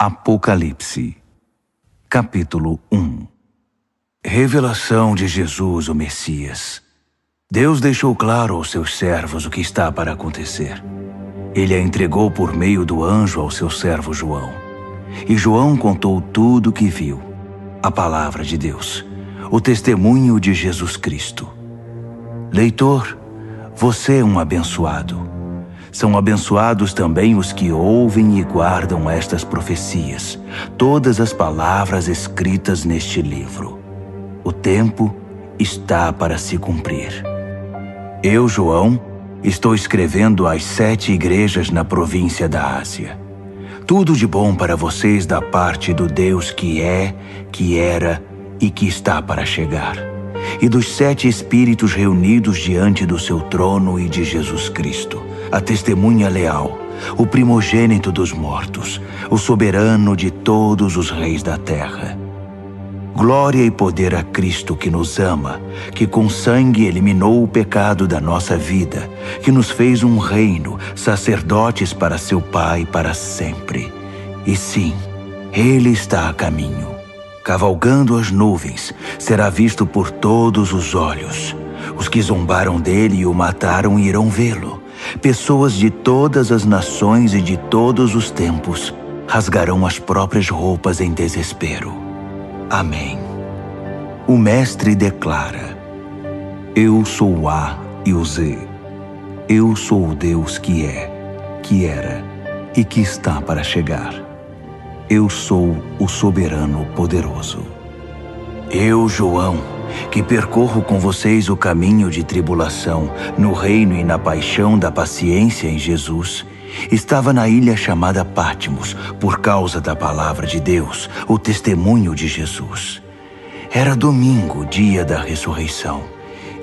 Apocalipse, capítulo 1. Revelação de Jesus, o Messias. Deus deixou claro aos seus servos o que está para acontecer. Ele a entregou por meio do anjo ao seu servo João. E João contou tudo o que viu, a palavra de Deus, o testemunho de Jesus Cristo. Leitor, você é um abençoado. São abençoados também os que ouvem e guardam estas profecias, todas as palavras escritas neste livro. O tempo está para se cumprir. Eu, João, estou escrevendo às 7 igrejas na província da Ásia. Tudo de bom para vocês da parte do Deus que é, que era e que está para chegar, e dos 7 espíritos reunidos diante do seu trono e de Jesus Cristo, a testemunha leal, o primogênito dos mortos, o soberano de todos os reis da terra. Glória e poder a Cristo que nos ama, que com sangue eliminou o pecado da nossa vida, que nos fez um reino, sacerdotes para seu Pai para sempre. E sim, Ele está a caminho. Cavalgando as nuvens, será visto por todos os olhos. Os que zombaram dele e o mataram irão vê-lo. Pessoas de todas as nações e de todos os tempos rasgarão as próprias roupas em desespero. Amém. O Mestre declara: Eu sou o A e o Z. Eu sou o Deus que é, que era e que está para chegar. Eu sou o soberano poderoso. Eu, João, que percorro com vocês o caminho de tribulação, no reino e na paixão da paciência em Jesus, estava na ilha chamada Patmos, por causa da palavra de Deus, o testemunho de Jesus. Era domingo, dia da ressurreição,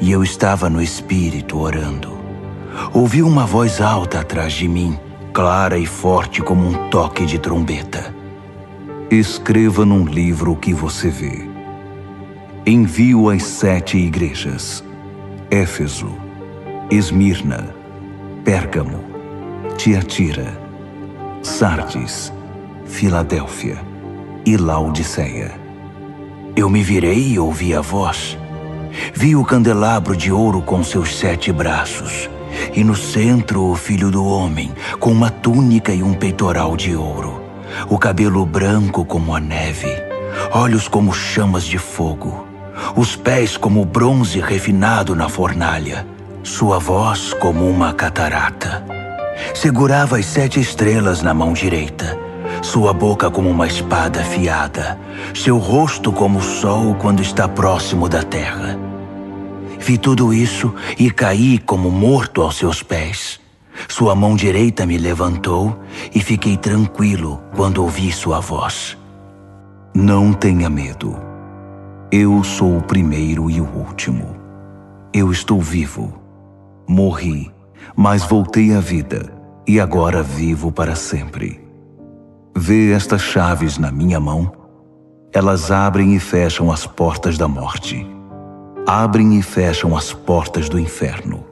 e eu estava no Espírito orando. Ouvi uma voz alta atrás de mim, clara e forte como um toque de trombeta. Escreva num livro o que você vê. Envio às 7 igrejas: Éfeso, Esmirna, Pérgamo, Tiatira, Sardes, Filadélfia e Laodiceia. Eu me virei e ouvi a voz. Vi o candelabro de ouro com seus 7 braços, e no centro o Filho do Homem, com uma túnica e um peitoral de ouro, o cabelo branco como a neve, olhos como chamas de fogo, os pés como bronze refinado na fornalha, sua voz como uma catarata. Segurava as 7 estrelas na mão direita, sua boca como uma espada afiada, seu rosto como o sol quando está próximo da terra. Vi tudo isso e caí como morto aos seus pés. Sua mão direita me levantou e fiquei tranquilo quando ouvi sua voz. Não tenha medo. Eu sou o primeiro e o último. Eu estou vivo. Morri, mas voltei à vida e agora vivo para sempre. Vê estas chaves na minha mão? Elas abrem e fecham as portas da morte. Abrem e fecham as portas do inferno.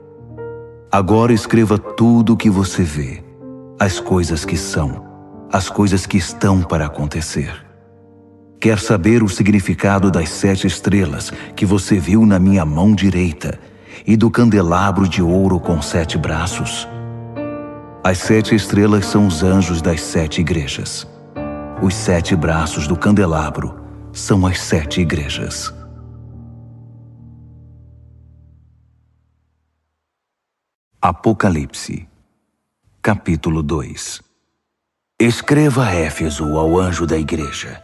Agora escreva tudo o que você vê, as coisas que são, as coisas que estão para acontecer. Quer saber o significado das 7 estrelas que você viu na minha mão direita e do candelabro de ouro com 7 braços? As 7 estrelas são os anjos das 7 igrejas. Os 7 braços do candelabro são as 7 igrejas. Apocalipse, capítulo 2. Escreva a Éfeso, ao anjo da igreja.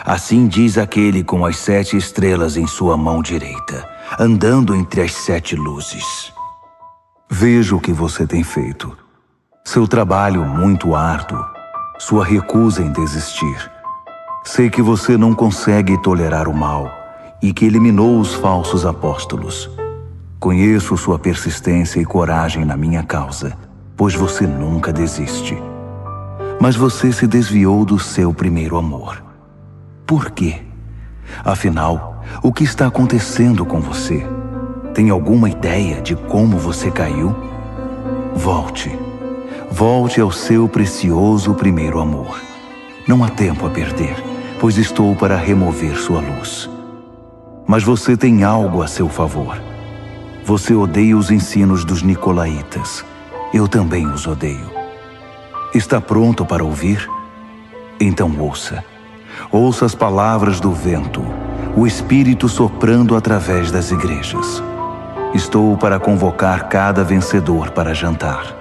Assim diz aquele com as 7 estrelas em sua mão direita, andando entre as 7 luzes. Vejo o que você tem feito. Seu trabalho muito árduo, sua recusa em desistir. Sei que você não consegue tolerar o mal e que eliminou os falsos apóstolos. Conheço sua persistência e coragem na minha causa, pois você nunca desiste. Mas você se desviou do seu primeiro amor. Por quê? Afinal, o que está acontecendo com você? Tem alguma ideia de como você caiu? Volte. Volte ao seu precioso primeiro amor. Não há tempo a perder, pois estou para remover sua luz. Mas você tem algo a seu favor. Você odeia os ensinos dos nicolaítas. Eu também os odeio. Está pronto para ouvir? Então ouça. Ouça as palavras do vento, o Espírito soprando através das igrejas. Estou para convocar cada vencedor para jantar.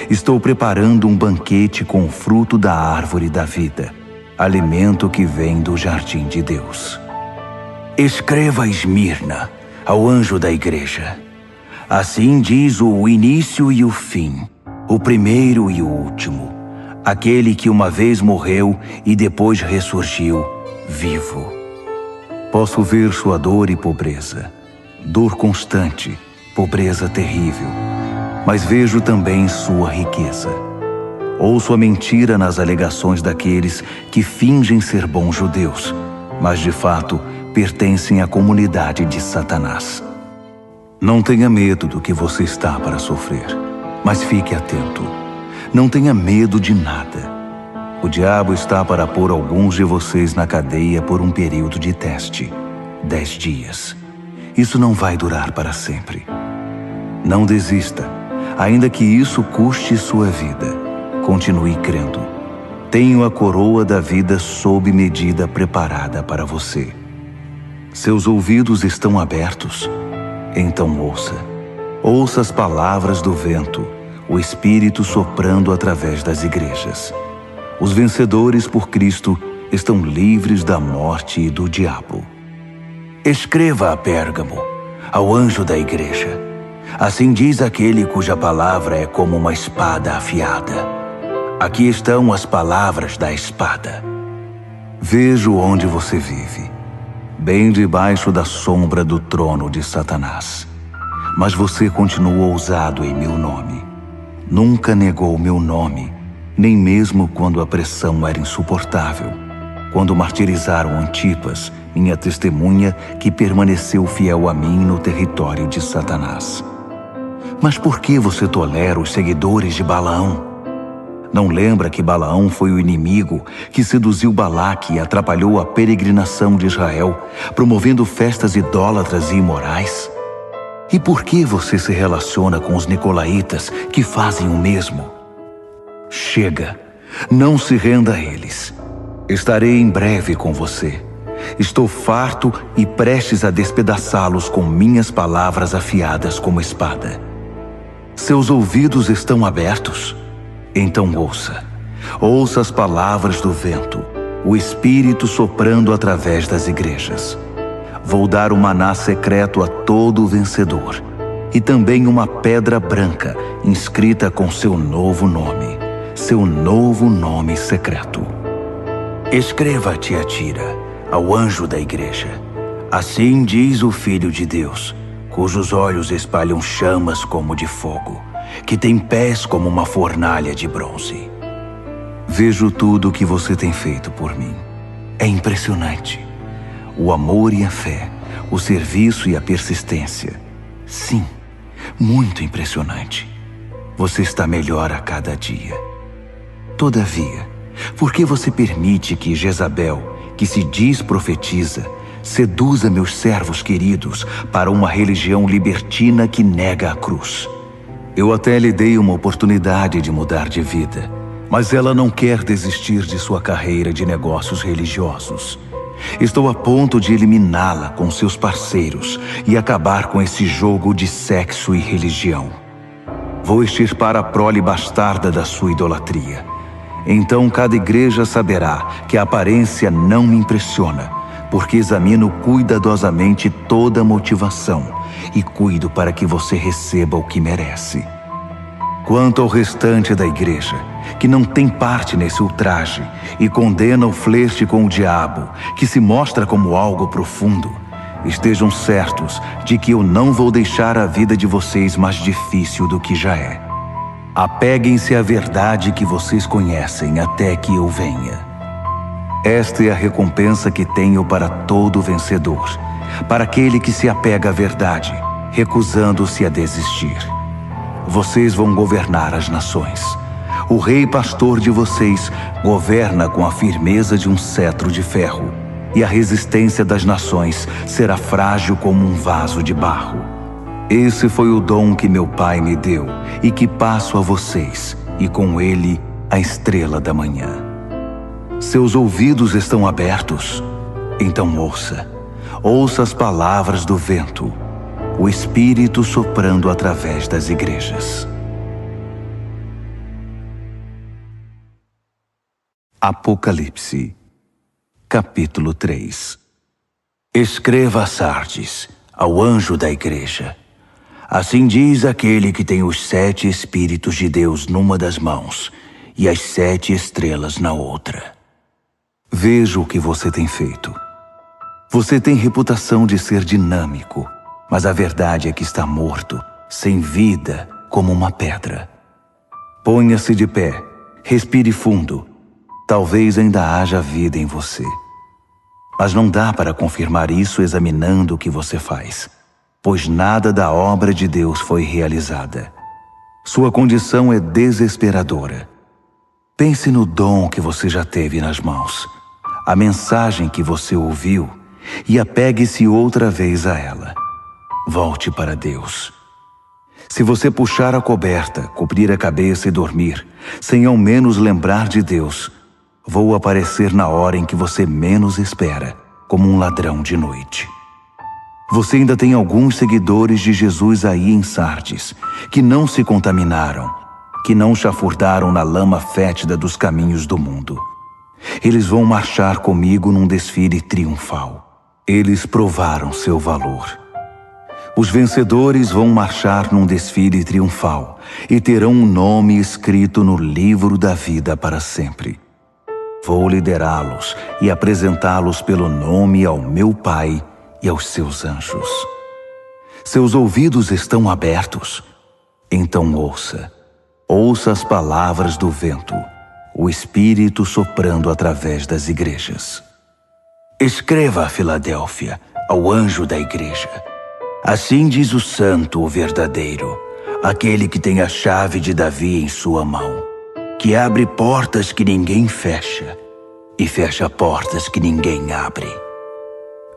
Estou preparando um banquete com o fruto da árvore da vida, alimento que vem do jardim de Deus. Escreva a Esmirna, ao anjo da igreja. Assim diz o início e o fim, o primeiro e o último, aquele que uma vez morreu e depois ressurgiu, vivo. Posso ver sua dor e pobreza, dor constante, pobreza terrível, mas vejo também sua riqueza. Ouço a mentira nas alegações daqueles que fingem ser bons judeus, mas de fato pertencem à comunidade de Satanás. Não tenha medo do que você está para sofrer, mas fique atento. Não tenha medo de nada. O diabo está para pôr alguns de vocês na cadeia por um período de teste, 10 dias. Isso não vai durar para sempre. Não desista, ainda que isso custe sua vida. Continue crendo. Tenho a coroa da vida sob medida preparada para você. Seus ouvidos estão abertos? Então ouça. Ouça as palavras do vento, o Espírito soprando através das igrejas. Os vencedores por Cristo estão livres da morte e do diabo. Escreva a Pérgamo, ao anjo da igreja. Assim diz aquele cuja palavra é como uma espada afiada. Aqui estão as palavras da espada. Vejo onde você vive, bem debaixo da sombra do trono de Satanás. Mas você continua ousado em meu nome. Nunca negou meu nome, nem mesmo quando a pressão era insuportável. Quando martirizaram Antipas, minha testemunha, que permaneceu fiel a mim no território de Satanás. Mas por que você tolera os seguidores de Balaão? Não lembra que Balaão foi o inimigo que seduziu Balaque e atrapalhou a peregrinação de Israel, promovendo festas idólatras e imorais? E por que você se relaciona com os nicolaítas que fazem o mesmo? Chega, não se renda a eles. Estarei em breve com você. Estou farto e prestes a despedaçá-los com minhas palavras afiadas como espada. Seus ouvidos estão abertos? Então ouça. Ouça as palavras do vento, o Espírito soprando através das igrejas. Vou dar um maná secreto a todo vencedor, e também uma pedra branca inscrita com seu novo nome secreto. Escreva a Tiatira, ao anjo da igreja. Assim diz o Filho de Deus, cujos olhos espalham chamas como de fogo, que tem pés como uma fornalha de bronze. Vejo tudo o que você tem feito por mim. É impressionante. O amor e a fé, o serviço e a persistência. Sim, muito impressionante. Você está melhor a cada dia. Todavia, por que você permite que Jezabel, que se diz profetiza, seduza meus servos queridos para uma religião libertina que nega a cruz? Eu até lhe dei uma oportunidade de mudar de vida, mas ela não quer desistir de sua carreira de negócios religiosos. Estou a ponto de eliminá-la com seus parceiros e acabar com esse jogo de sexo e religião. Vou extirpar a prole bastarda da sua idolatria. Então cada igreja saberá que a aparência não me impressiona, porque examino cuidadosamente toda a motivação e cuido para que você receba o que merece. Quanto ao restante da igreja, que não tem parte nesse ultraje e condena o flerte com o diabo, que se mostra como algo profundo, estejam certos de que eu não vou deixar a vida de vocês mais difícil do que já é. Apeguem-se à verdade que vocês conhecem até que eu venha. Esta é a recompensa que tenho para todo vencedor, para aquele que se apega à verdade, recusando-se a desistir. Vocês vão governar as nações. O rei pastor de vocês governa com a firmeza de um cetro de ferro, e a resistência das nações será frágil como um vaso de barro. Esse foi o dom que meu Pai me deu e que passo a vocês, e com ele a estrela da manhã. Seus ouvidos estão abertos? Então ouça as palavras do vento, o Espírito soprando através das igrejas. Apocalipse, capítulo 3. Escreva a Sardes, ao anjo da igreja. Assim diz aquele que tem os 7 Espíritos de Deus numa das mãos e as 7 estrelas na outra. Vejo o que você tem feito. Você tem reputação de ser dinâmico, mas a verdade é que está morto, sem vida, como uma pedra. Ponha-se de pé, respire fundo. Talvez ainda haja vida em você. Mas não dá para confirmar isso examinando o que você faz, pois nada da obra de Deus foi realizada. Sua condição é desesperadora. Pense no dom que você já teve nas mãos, a mensagem que você ouviu, e apegue-se outra vez a ela. Volte para Deus. Se você puxar a coberta, cobrir a cabeça e dormir, sem ao menos lembrar de Deus, vou aparecer na hora em que você menos espera, como um ladrão de noite. Você ainda tem alguns seguidores de Jesus aí em Sardes, que não se contaminaram, que não chafurdaram na lama fétida dos caminhos do mundo. Eles vão marchar comigo num desfile triunfal. Eles provaram seu valor. Os vencedores vão marchar num desfile triunfal e terão um nome escrito no livro da vida para sempre. Vou liderá-los e apresentá-los pelo nome ao meu Pai e aos seus anjos. Seus ouvidos estão abertos? Então ouça as palavras do vento, o Espírito soprando através das igrejas. Escreva a Filadélfia, ao anjo da igreja. Assim diz o Santo, o verdadeiro, aquele que tem a chave de Davi em sua mão, que abre portas que ninguém fecha e fecha portas que ninguém abre.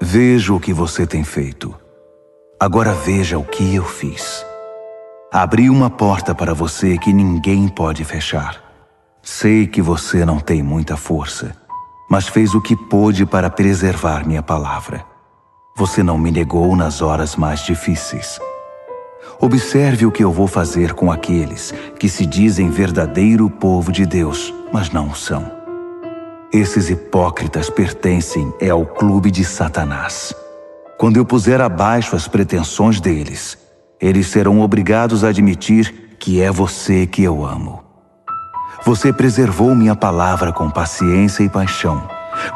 Vejo o que você tem feito. Agora veja o que eu fiz. Abri uma porta para você que ninguém pode fechar. Sei que você não tem muita força, mas fez o que pôde para preservar minha palavra. Você não me negou nas horas mais difíceis. Observe o que eu vou fazer com aqueles que se dizem verdadeiro povo de Deus, mas não o são. Esses hipócritas pertencem ao clube de Satanás. Quando eu puser abaixo as pretensões deles, eles serão obrigados a admitir que é você que eu amo. Você preservou minha palavra com paciência e paixão.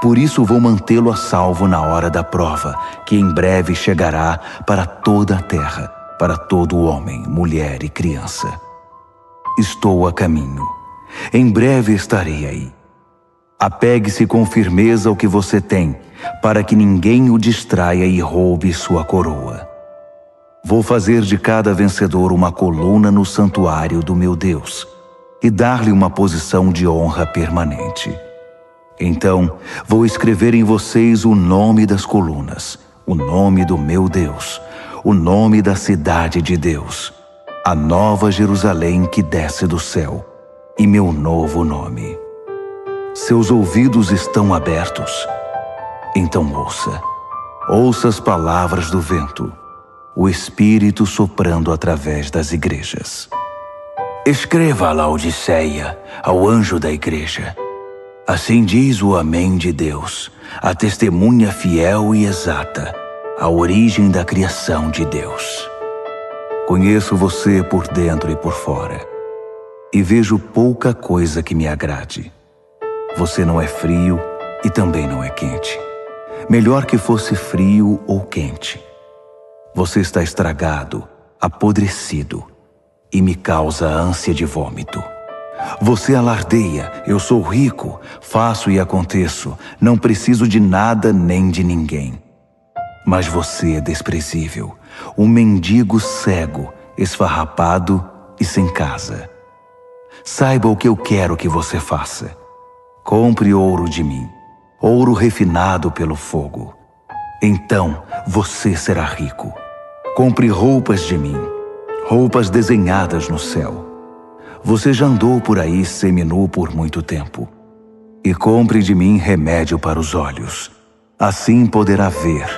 Por isso vou mantê-lo a salvo na hora da prova, que em breve chegará para toda a terra, para todo homem, mulher e criança. Estou a caminho. Em breve estarei aí. Apegue-se com firmeza ao que você tem, para que ninguém o distraia e roube sua coroa. Vou fazer de cada vencedor uma coluna no santuário do meu Deus e dar-lhe uma posição de honra permanente. Então, vou escrever em vocês o nome das colunas, o nome do meu Deus, o nome da cidade de Deus, a nova Jerusalém que desce do céu, e meu novo nome. Seus ouvidos estão abertos? Então ouça as palavras do vento, o Espírito soprando através das igrejas. Escreva a Laodiceia, ao anjo da igreja. Assim diz o Amém de Deus, a testemunha fiel e exata, a origem da criação de Deus. Conheço você por dentro e por fora, e vejo pouca coisa que me agrade. Você não é frio e também não é quente. Melhor que fosse frio ou quente. Você está estragado, apodrecido, e me causa ânsia de vômito. Você alardeia, eu sou rico, faço e aconteço, não preciso de nada nem de ninguém. Mas você é desprezível, um mendigo cego, esfarrapado e sem casa. Saiba o que eu quero que você faça. Compre ouro de mim, ouro refinado pelo fogo. Então você será rico. Compre roupas de mim, roupas desenhadas no céu. Você já andou por aí seminu por muito tempo. E compre de mim remédio para os olhos. Assim poderá ver,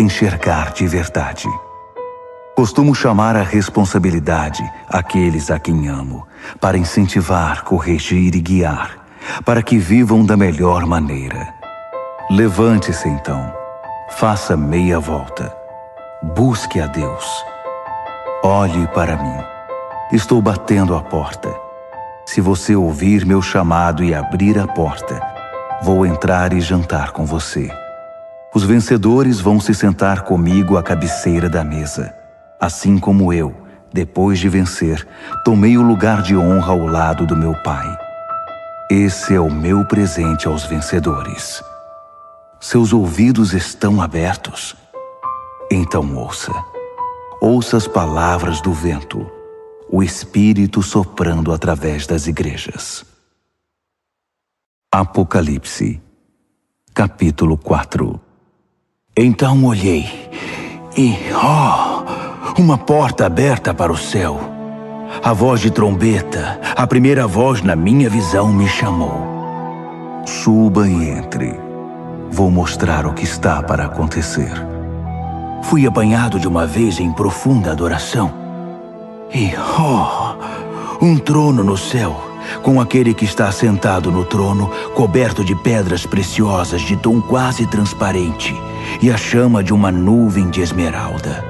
enxergar de verdade. Costumo chamar à responsabilidade aqueles a quem amo, para incentivar, corrigir e guiar, para que vivam da melhor maneira. Levante-se então, faça meia volta, busque a Deus. Olhe para mim, estou batendo a porta. Se você ouvir meu chamado e abrir a porta, vou entrar e jantar com você. Os vencedores vão se sentar comigo à cabeceira da mesa, assim como eu, depois de vencer, tomei o lugar de honra ao lado do meu Pai. Esse é o meu presente aos vencedores. Seus ouvidos estão abertos? Então ouça. Ouça as palavras do vento, o Espírito soprando através das igrejas. Apocalipse, capítulo 4. Então olhei e, uma porta aberta para o céu. A voz de trombeta, a primeira voz na minha visão me chamou. Suba e entre. Vou mostrar o que está para acontecer. Fui apanhado de uma vez em profunda adoração. E, um trono no céu, com aquele que está sentado no trono, coberto de pedras preciosas de tom quase transparente, e a chama de uma nuvem de esmeralda.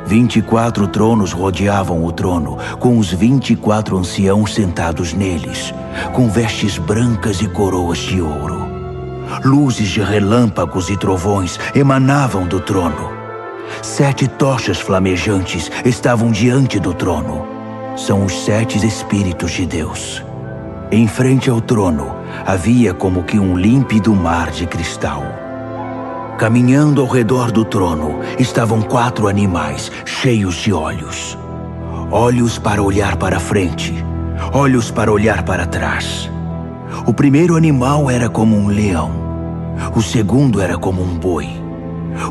24 tronos rodeavam o trono, com os 24 anciãos sentados neles, com vestes brancas e coroas de ouro. Luzes de relâmpagos e trovões emanavam do trono. 7 tochas flamejantes estavam diante do trono. São os 7 Espíritos de Deus. Em frente ao trono havia como que um límpido mar de cristal. Caminhando ao redor do trono estavam 4 animais cheios de olhos. Olhos para olhar para frente, olhos para olhar para trás. O primeiro animal era como um leão. O segundo era como um boi.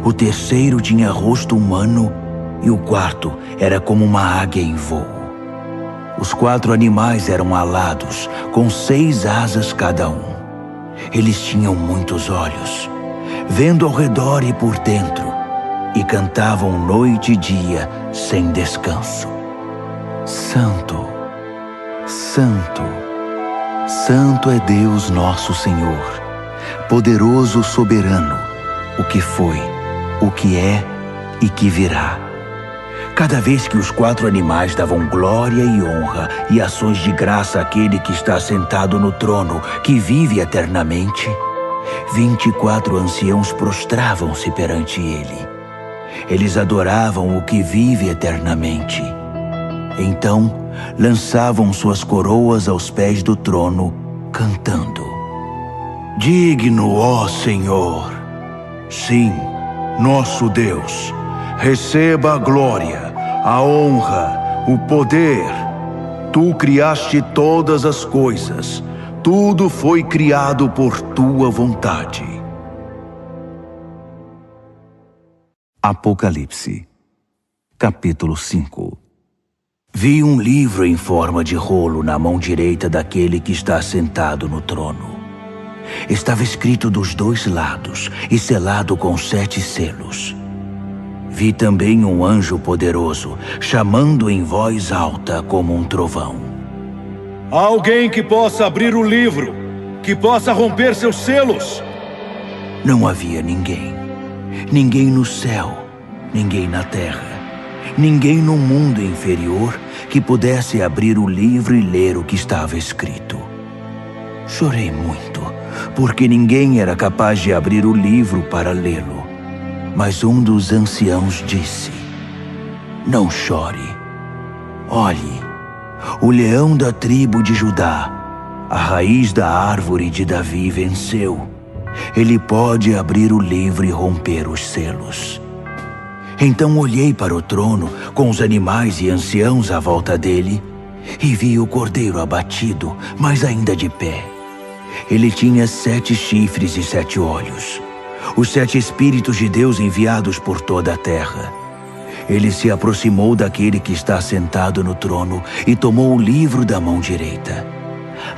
O terceiro tinha rosto humano e o quarto era como uma águia em voo. Os 4 animais eram alados, com 6 asas cada um. Eles tinham muitos olhos, vendo ao redor e por dentro, e cantavam noite e dia sem descanso. Santo, Santo, Santo é Deus nosso Senhor, poderoso soberano, o que foi, o que é e que virá. Cada vez que os 4 animais davam glória e honra e ações de graça àquele que está sentado no trono, que vive eternamente, 24 anciãos prostravam-se perante ele. Eles adoravam o que vive eternamente. Então, lançavam suas coroas aos pés do trono, cantando: Digno, ó Senhor, sim, nosso Deus, receba a glória, a honra, o poder. Tu criaste todas as coisas. Tudo foi criado por tua vontade. Apocalipse, capítulo 5. Vi um livro em forma de rolo na mão direita daquele que está sentado no trono. Estava escrito dos 2 lados e selado com 7 selos. Vi também um anjo poderoso, chamando em voz alta como um trovão. Alguém que possa abrir o livro, que possa romper seus selos. Não havia ninguém. Ninguém no céu, ninguém na terra, ninguém no mundo inferior que pudesse abrir o livro e ler o que estava escrito. Chorei muito, porque ninguém era capaz de abrir o livro para lê-lo. Mas um dos anciãos disse: Não chore. Olhe, o leão da tribo de Judá, a raiz da árvore de Davi, venceu. Ele pode abrir o livro e romper os selos. Então olhei para o trono, com os animais e anciãos à volta dele, e vi o cordeiro abatido, mas ainda de pé. Ele tinha 7 chifres e 7 olhos, os 7 Espíritos de Deus enviados por toda a terra. Ele se aproximou daquele que está sentado no trono e tomou o livro da mão direita.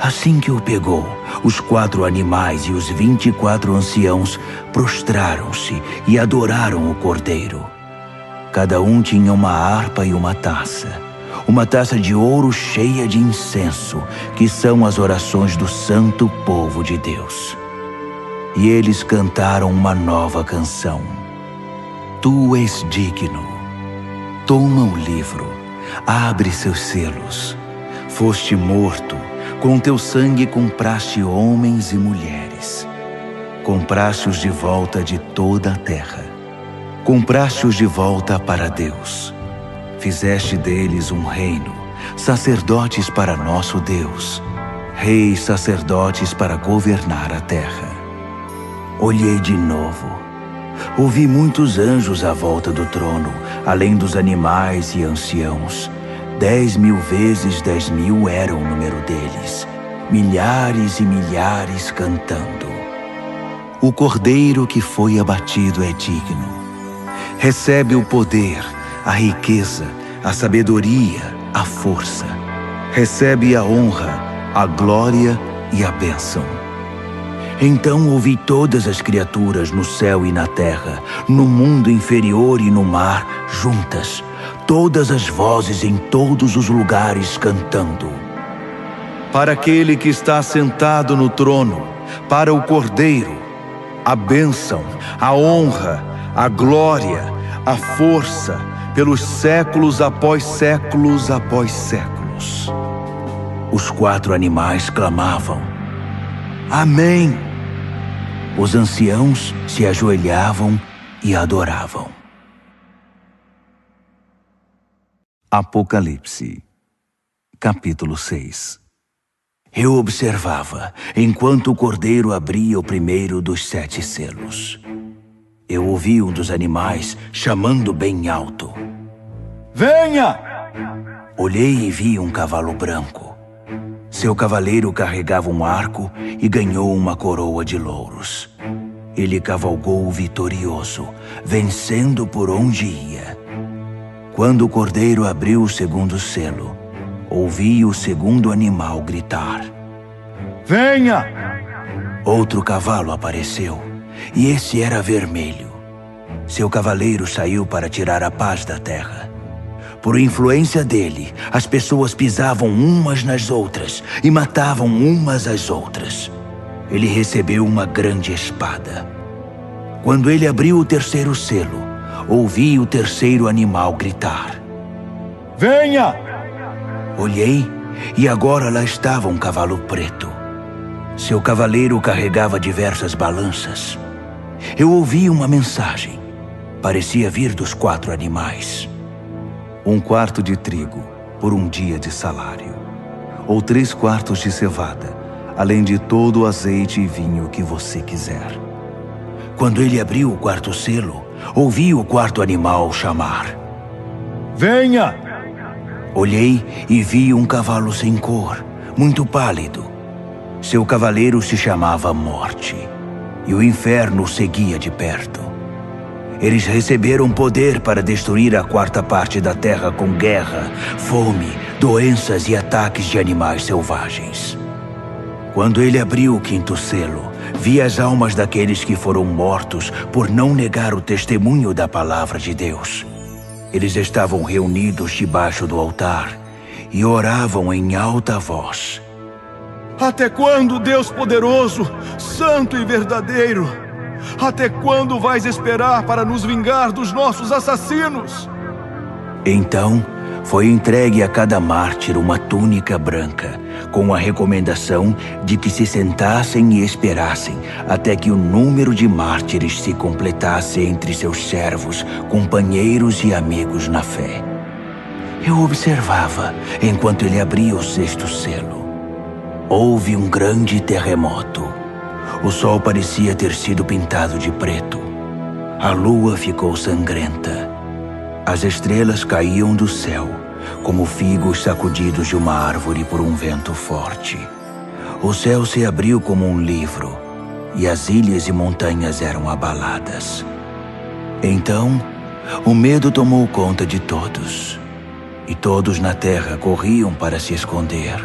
Assim que o pegou, os 4 animais e os 24 anciãos prostraram-se e adoraram o cordeiro. Cada um tinha uma harpa e uma taça de ouro cheia de incenso, que são as orações do santo povo de Deus. E eles cantaram uma nova canção. Tu és digno. Toma o livro, abre seus selos. Foste morto, com teu sangue compraste homens e mulheres. Compraste-os de volta de toda a terra. Compraste-os de volta para Deus. Fizeste deles um reino, sacerdotes para nosso Deus, reis sacerdotes para governar a terra. Olhei de novo. Ouvi muitos anjos à volta do trono, além dos animais e anciãos. 10.000 vezes 10.000 era o número deles, milhares e milhares cantando. O cordeiro que foi abatido é digno. Recebe o poder, a riqueza, a sabedoria, a força. Recebe a honra, a glória e a bênção. Então ouvi todas as criaturas no céu e na terra, no mundo inferior e no mar, juntas, todas as vozes em todos os lugares cantando. Para aquele que está sentado no trono, para o Cordeiro, a bênção, a honra, a glória, a força, pelos séculos após séculos após séculos. Os 4 animais clamavam: Amém! Os anciãos se ajoelhavam e adoravam. Apocalipse, capítulo 6. Eu observava, enquanto o cordeiro abria o primeiro dos 7 selos. Eu ouvi um dos animais chamando bem alto: Venha! Olhei e vi um cavalo branco. Seu cavaleiro carregava um arco e ganhou uma coroa de louros. Ele cavalgou vitorioso, vencendo por onde ia. Quando o cordeiro abriu o segundo selo, ouvi o segundo animal gritar: Venha! Outro cavalo apareceu, e esse era vermelho. Seu cavaleiro saiu para tirar a paz da terra. Por influência dele, as pessoas pisavam umas nas outras e matavam umas às outras. Ele recebeu uma grande espada. Quando ele abriu o terceiro selo, ouvi o terceiro animal gritar: Venha! Olhei e agora lá estava um cavalo preto. Seu cavaleiro carregava diversas balanças. Eu ouvi uma mensagem. Parecia vir dos 4 animais. 1 quarto de trigo por um dia de salário, ou 3 quartos de cevada, além de todo o azeite e vinho que você quiser. Quando ele abriu o 4º selo, ouvi o 4º animal chamar: Venha! Olhei e vi um cavalo sem cor, muito pálido. Seu cavaleiro se chamava Morte, e o inferno o seguia de perto. Eles receberam poder para destruir a 4ª parte da terra com guerra, fome, doenças e ataques de animais selvagens. Quando ele abriu o 5º selo, vi as almas daqueles que foram mortos por não negar o testemunho da palavra de Deus. Eles estavam reunidos debaixo do altar e oravam em alta voz: Até quando, Deus poderoso, santo e verdadeiro? Até quando vais esperar para nos vingar dos nossos assassinos? Então foi entregue a cada mártir uma túnica branca, com a recomendação de que se sentassem e esperassem até que o número de mártires se completasse entre seus servos, companheiros e amigos na fé. Eu observava enquanto ele abria o 6º selo. Houve um grande terremoto. O sol parecia ter sido pintado de preto. A lua ficou sangrenta. As estrelas caíam do céu, como figos sacudidos de uma árvore por um vento forte. O céu se abriu como um livro, e as ilhas e montanhas eram abaladas. Então, o medo tomou conta de todos, e todos na terra corriam para se esconder.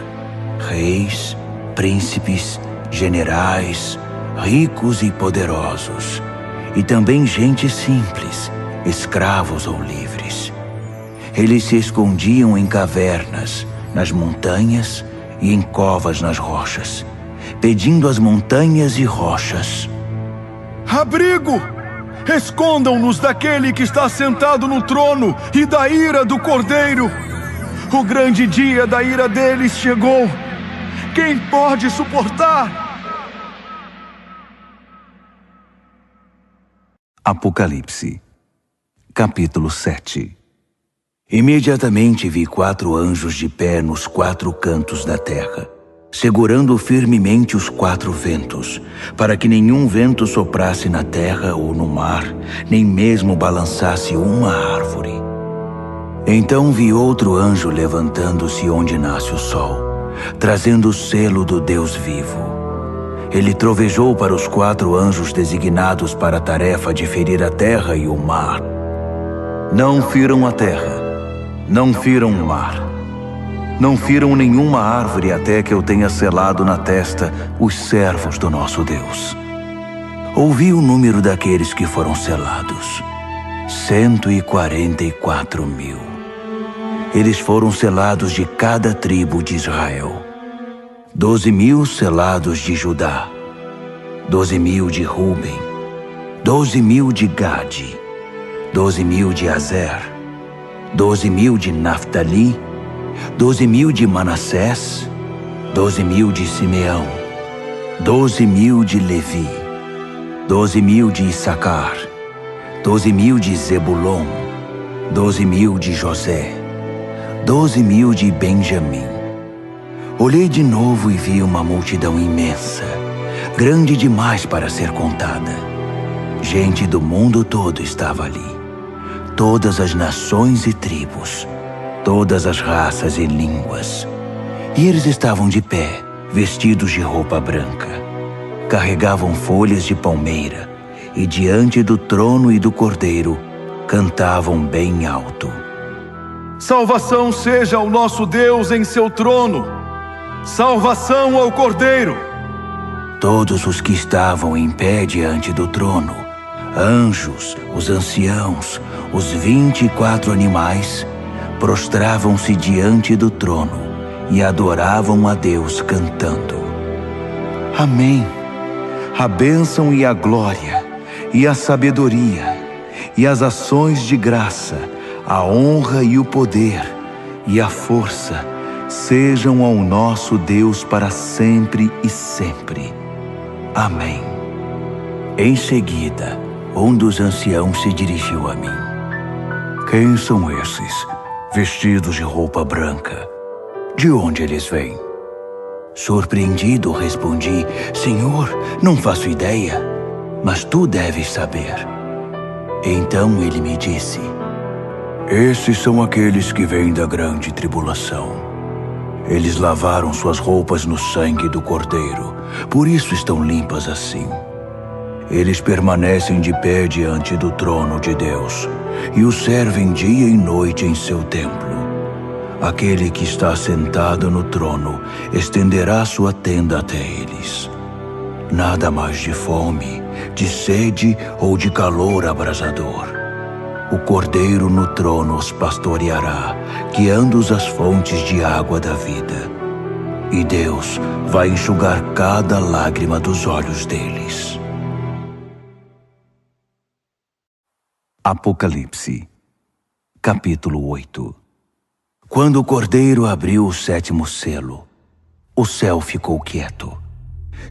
Reis, príncipes, generais, ricos e poderosos, e também gente simples, escravos ou livres. Eles se escondiam em cavernas, nas montanhas e em covas nas rochas, pedindo às montanhas e rochas: abrigo! Escondam-nos daquele que está sentado no trono e da ira do Cordeiro. O grande dia da ira deles chegou. Quem pode suportar? Apocalipse, capítulo 7. Imediatamente vi 4 anjos de pé nos 4 cantos da terra, segurando firmemente os 4 ventos, para que nenhum vento soprasse na terra ou no mar, nem mesmo balançasse uma árvore. Então vi outro anjo levantando-se onde nasce o sol, trazendo o selo do Deus vivo. Ele trovejou para os 4 anjos designados para a tarefa de ferir a terra e o mar. Não firam a terra, não firam o mar, não firam nenhuma árvore até que eu tenha selado na testa os servos do nosso Deus. Ouvi o número daqueles que foram selados: 144.000. Eles foram selados de cada tribo de Israel. 12.000 selados de Judá, 12.000 de Ruben, 12.000 de Gade, 12.000 de Azer, 12.000 de Naftali, 12.000 de Manassés, 12.000 de Simeão, 12.000 de Levi, 12.000 de Issacar, 12.000 de Zebulon, 12.000 de José, 12.000 de Benjamim. Olhei de novo e vi uma multidão imensa, grande demais para ser contada. Gente do mundo todo estava ali. Todas as nações e tribos, todas as raças e línguas. E eles estavam de pé, vestidos de roupa branca. Carregavam folhas de palmeira e diante do trono e do Cordeiro cantavam bem alto: salvação seja ao nosso Deus em seu trono. Salvação ao Cordeiro. Todos os que estavam em pé diante do trono, anjos, os anciãos, os 24 animais, prostravam-se diante do trono e adoravam a Deus cantando: Amém. A bênção e a glória, e a sabedoria, e as ações de graça, a honra e o poder, e a força, sejam ao nosso Deus para sempre e sempre. Amém. Em seguida, um dos anciãos se dirigiu a mim: quem são esses, vestidos de roupa branca? De onde eles vêm? Surpreendido, respondi: Senhor, não faço ideia, mas tu deves saber. Então ele me disse: esses são aqueles que vêm da grande tribulação. Eles lavaram suas roupas no sangue do Cordeiro, por isso estão limpas assim. Eles permanecem de pé diante do trono de Deus e o servem dia e noite em seu templo. Aquele que está sentado no trono estenderá sua tenda até eles. Nada mais de fome, de sede ou de calor abrasador. O Cordeiro no trono os pastoreará, guiando-os às fontes de água da vida. E Deus vai enxugar cada lágrima dos olhos deles. Apocalipse, capítulo 8. Quando o Cordeiro abriu o 7º selo, o céu ficou quieto.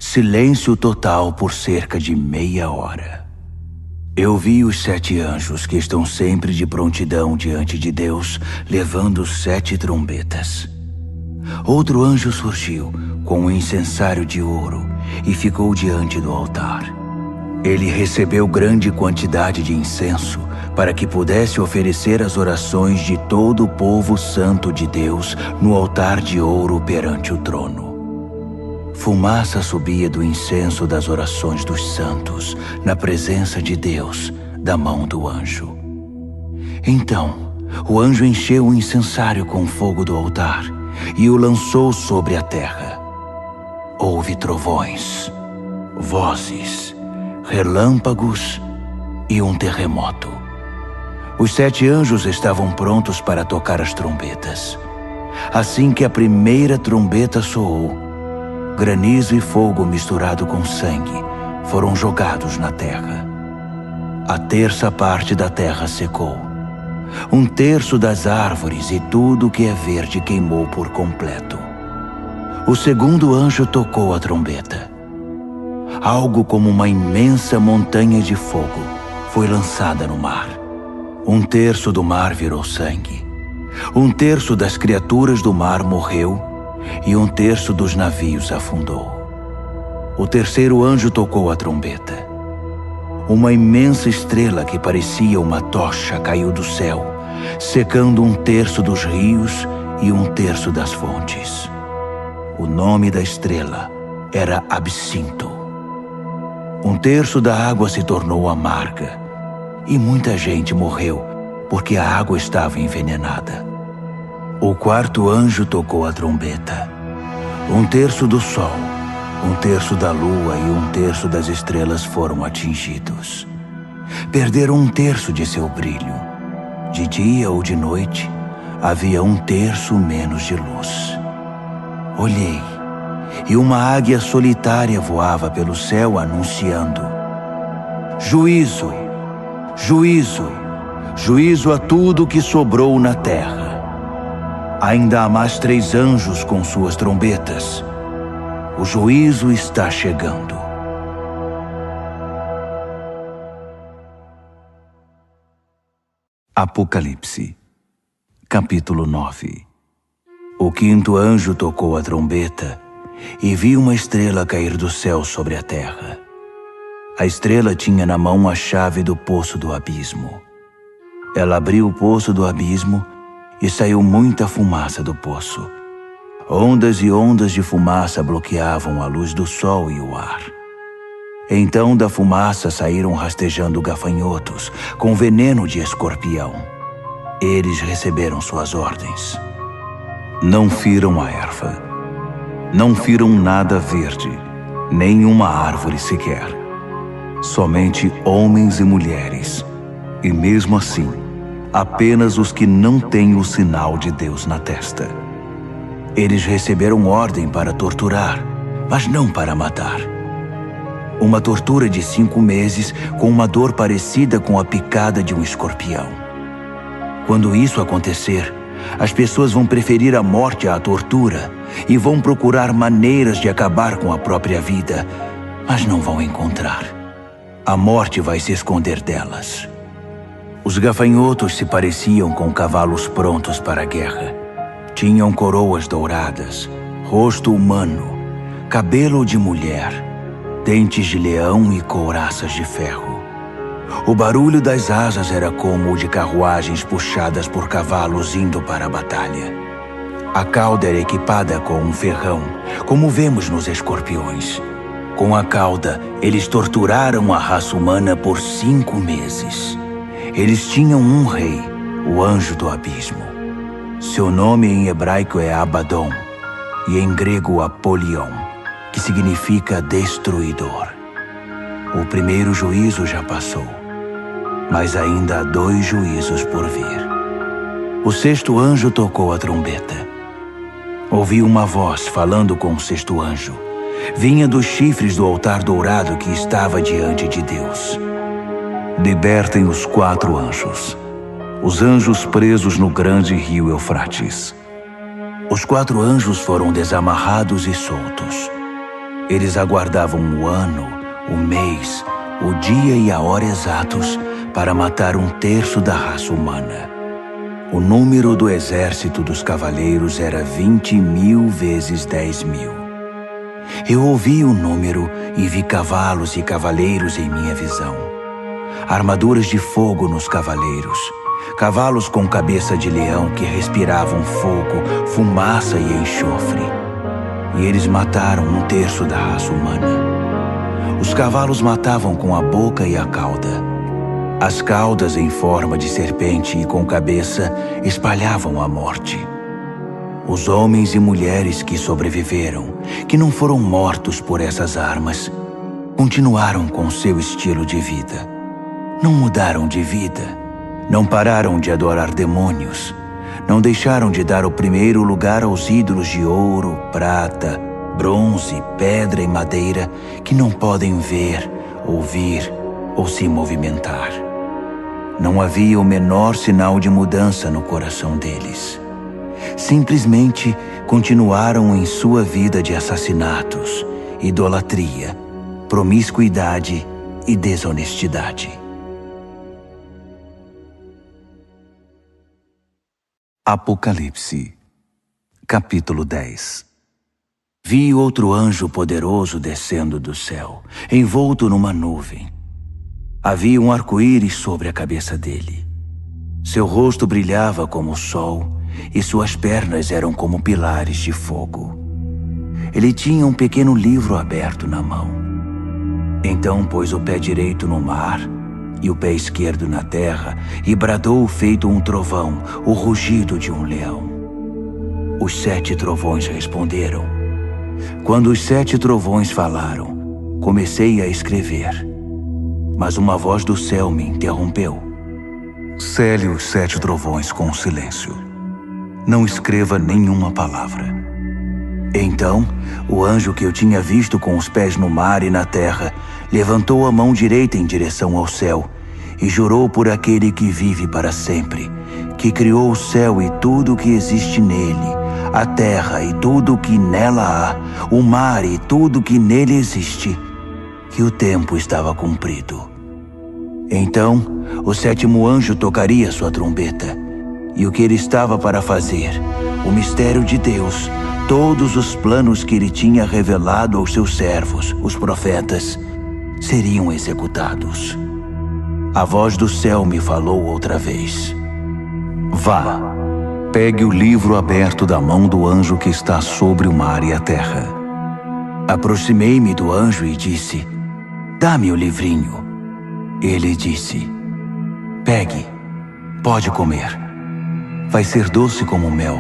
Silêncio total por cerca de meia hora. Eu vi os 7 anjos que estão sempre de prontidão diante de Deus, levando 7 trombetas. Outro anjo surgiu com um incensário de ouro e ficou diante do altar. Ele recebeu grande quantidade de incenso para que pudesse oferecer as orações de todo o povo santo de Deus no altar de ouro perante o trono. Fumaça subia do incenso das orações dos santos na presença de Deus, da mão do anjo. Então, o anjo encheu o incensário com fogo do altar e o lançou sobre a terra. Houve trovões, vozes, relâmpagos e um terremoto. Os 7 anjos estavam prontos para tocar as trombetas. Assim que a primeira trombeta soou, granizo e fogo misturado com sangue foram jogados na terra. A terça parte da terra secou. 1/3 das árvores e tudo que é verde queimou por completo. O segundo anjo tocou a trombeta. Algo como uma imensa montanha de fogo foi lançada no mar. 1/3 do mar virou sangue. 1/3 das criaturas do mar morreu e 1/3 dos navios afundou. O terceiro anjo tocou a trombeta. Uma imensa estrela que parecia uma tocha caiu do céu, secando 1/3 dos rios e 1/3 das fontes. O nome da estrela era Absinto. 1/3 da água se tornou amarga e muita gente morreu porque a água estava envenenada. O quarto anjo tocou a trombeta. 1/3 do sol, 1/3 da lua e 1/3 das estrelas foram atingidos. Perderam 1/3 de seu brilho. De dia ou de noite, havia 1/3 menos de luz. Olhei, e uma águia solitária voava pelo céu anunciando: Juízo, juízo, juízo a tudo que sobrou na terra. Ainda há mais 3 anjos com suas trombetas. O juízo está chegando. Apocalipse, capítulo 9. O quinto anjo tocou a trombeta e vi uma estrela cair do céu sobre a terra. A estrela tinha na mão a chave do poço do abismo. Ela abriu o poço do abismo e saiu muita fumaça do poço. Ondas e ondas de fumaça bloqueavam a luz do sol e o ar. Então da fumaça saíram rastejando gafanhotos com veneno de escorpião. Eles receberam suas ordens. Não firam a erva, não firam nada verde, nem uma árvore sequer. Somente homens e mulheres, e mesmo assim, apenas os que não têm o sinal de Deus na testa. Eles receberam ordem para torturar, mas não para matar. Uma tortura de 5 meses com uma dor parecida com a picada de um escorpião. Quando isso acontecer, as pessoas vão preferir a morte à tortura e vão procurar maneiras de acabar com a própria vida, mas não vão encontrar. A morte vai se esconder delas. Os gafanhotos se pareciam com cavalos prontos para a guerra. Tinham coroas douradas, rosto humano, cabelo de mulher, dentes de leão e couraças de ferro. O barulho das asas era como o de carruagens puxadas por cavalos indo para a batalha. A cauda era equipada com um ferrão, como vemos nos escorpiões. Com a cauda, eles torturaram a raça humana por 5 meses. Eles tinham um rei, o anjo do abismo. Seu nome em hebraico é Abaddon e em grego Apolion, que significa destruidor. O primeiro juízo já passou, mas ainda há 2 juízos por vir. O sexto anjo tocou a trombeta. Ouvi uma voz falando com o sexto anjo. Vinha dos chifres do altar dourado que estava diante de Deus. Libertem os 4 anjos, os anjos presos no grande rio Eufrates. Os 4 anjos foram desamarrados e soltos. Eles aguardavam o ano, o mês, o dia e a hora exatos para matar 1/3 da raça humana. O número do exército dos cavaleiros era 20.000 vezes 10.000. Eu ouvi o número e vi cavalos e cavaleiros em minha visão. Armaduras de fogo nos cavaleiros, cavalos com cabeça de leão que respiravam fogo, fumaça e enxofre. E eles mataram 1/3 da raça humana. Os cavalos matavam com a boca e a cauda. As caudas em forma de serpente e com cabeça espalhavam a morte. Os homens e mulheres que sobreviveram, que não foram mortos por essas armas, continuaram com seu estilo de vida. Não mudaram de vida, não pararam de adorar demônios, não deixaram de dar o primeiro lugar aos ídolos de ouro, prata, bronze, pedra e madeira que não podem ver, ouvir ou se movimentar. Não havia o menor sinal de mudança no coração deles. Simplesmente continuaram em sua vida de assassinatos, idolatria, promiscuidade e desonestidade. Apocalipse, capítulo 10. Vi outro anjo poderoso descendo do céu, envolto numa nuvem. Havia um arco-íris sobre a cabeça dele. Seu rosto brilhava como o sol e suas pernas eram como pilares de fogo. Ele tinha um pequeno livro aberto na mão. Então pôs o pé direito no mar e o pé esquerdo na terra e bradou feito um trovão, o rugido de um leão. Os 7 trovões responderam. Quando os 7 trovões falaram, comecei a escrever. Mas uma voz do céu me interrompeu. Cele os 7 trovões com silêncio. Não escreva nenhuma palavra. Então, o anjo que eu tinha visto com os pés no mar e na terra, levantou a mão direita em direção ao céu e jurou por aquele que vive para sempre, que criou o céu e tudo o que existe nele, a terra e tudo o que nela há, o mar e tudo o que nele existe, que o tempo estava cumprido. Então, o 7º anjo tocaria sua trombeta, e o que ele estava para fazer, o mistério de Deus, todos os planos que ele tinha revelado aos seus servos, os profetas, seriam executados. A voz do céu me falou outra vez. Vá, pegue o livro aberto da mão do anjo que está sobre o mar e a terra. Aproximei-me do anjo e disse, dá-me o livrinho. Ele disse, pegue, pode comer. Vai ser doce como mel,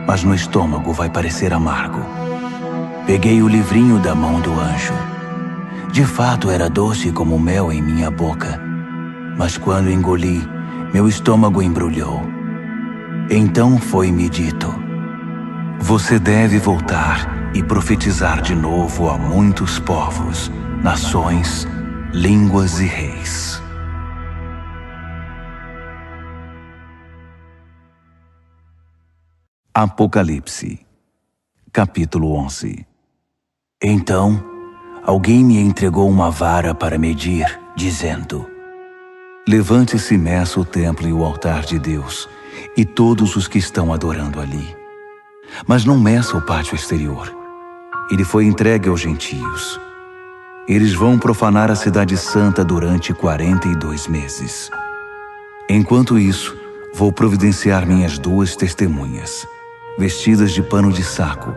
mas no estômago vai parecer amargo. Peguei o livrinho da mão do anjo. De fato era doce como mel em minha boca, mas quando engoli, meu estômago embrulhou. Então foi-me dito, você deve voltar e profetizar de novo a muitos povos, nações, línguas e reis. Apocalipse, capítulo 11. Então, alguém me entregou uma vara para medir, dizendo, levante-se e meça o templo e o altar de Deus, e todos os que estão adorando ali. Mas não meça o pátio exterior. Ele foi entregue aos gentios. Eles vão profanar a cidade santa durante 42 meses. Enquanto isso, vou providenciar minhas 2 testemunhas. Vestidas de pano de saco,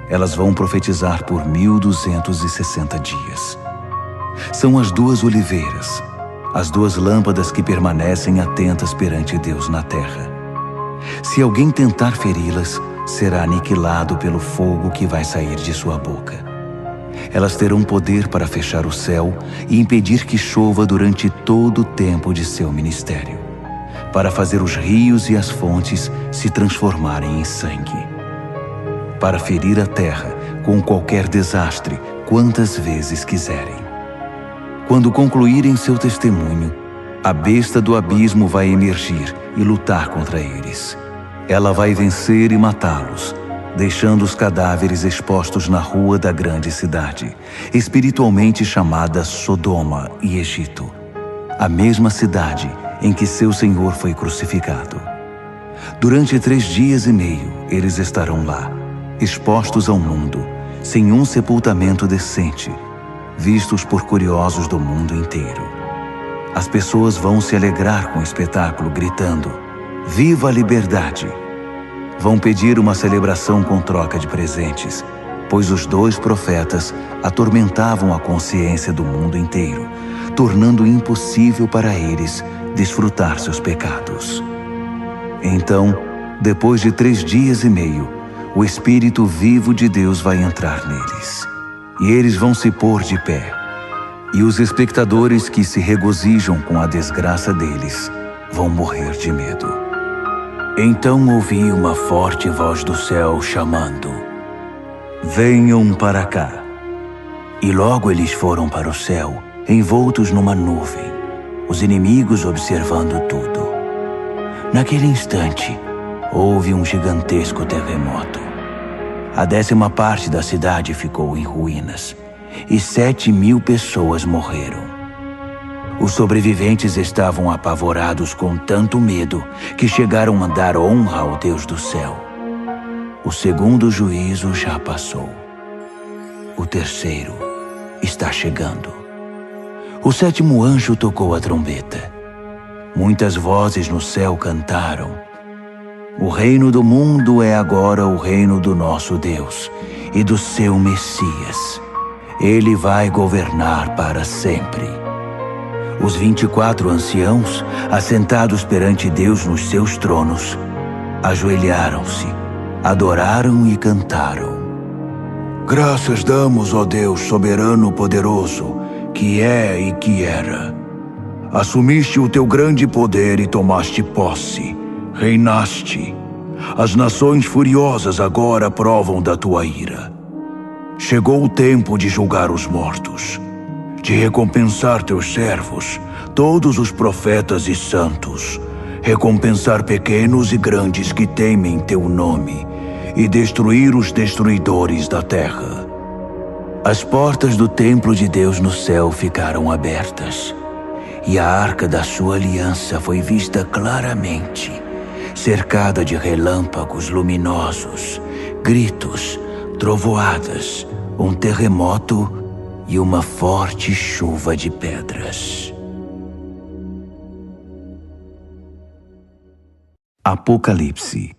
elas vão profetizar por 1260 dias. São as 2 oliveiras, as 2 lâmpadas que permanecem atentas perante Deus na terra. Se alguém tentar feri-las, será aniquilado pelo fogo que vai sair de sua boca. Elas terão poder para fechar o céu e impedir que chova durante todo o tempo de seu ministério, para fazer os rios e as fontes se transformarem em sangue, para ferir a terra com qualquer desastre quantas vezes quiserem. Quando concluírem seu testemunho, a besta do abismo vai emergir e lutar contra eles. Ela vai vencer e matá-los, deixando os cadáveres expostos na rua da grande cidade, espiritualmente chamada Sodoma e Egito, a mesma cidade em que seu Senhor foi crucificado. Durante 3 dias e meio, eles estarão lá, expostos ao mundo, sem um sepultamento decente, vistos por curiosos do mundo inteiro. As pessoas vão se alegrar com o espetáculo, gritando: "Viva a liberdade!" Vão pedir uma celebração com troca de presentes, pois os 2 profetas atormentavam a consciência do mundo inteiro, tornando impossível para eles desfrutar seus pecados. Então, depois de 3 dias e meio, o Espírito vivo de Deus vai entrar neles, e eles vão se pôr de pé. E os espectadores que se regozijam com a desgraça deles vão morrer de medo. Então ouvi uma forte voz do céu chamando: "Venham para cá." E logo eles foram para o céu, envoltos numa nuvem, os inimigos observando tudo. Naquele instante, houve um gigantesco terremoto. A 10ª parte da cidade ficou em ruínas, e 7.000 pessoas morreram. Os sobreviventes estavam apavorados com tanto medo que chegaram a dar honra ao Deus do céu. O 2º juízo já passou. O 3º está chegando. O 7º anjo tocou a trombeta. Muitas vozes no céu cantaram: "O reino do mundo é agora o reino do nosso Deus e do seu Messias. Ele vai governar para sempre." Os 24 anciãos, assentados perante Deus nos seus tronos, ajoelharam-se, adoraram e cantaram: "Graças damos, ó Deus soberano poderoso, que é e que era. Assumiste o teu grande poder e tomaste posse, reinaste. As nações furiosas agora provam da tua ira. Chegou o tempo de julgar os mortos, de recompensar teus servos, todos os profetas e santos, recompensar pequenos e grandes que temem teu nome, e destruir os destruidores da terra." As portas do templo de Deus no céu ficaram abertas, e a arca da sua aliança foi vista claramente, cercada de relâmpagos luminosos, gritos, trovoadas, um terremoto e uma forte chuva de pedras. Apocalipse,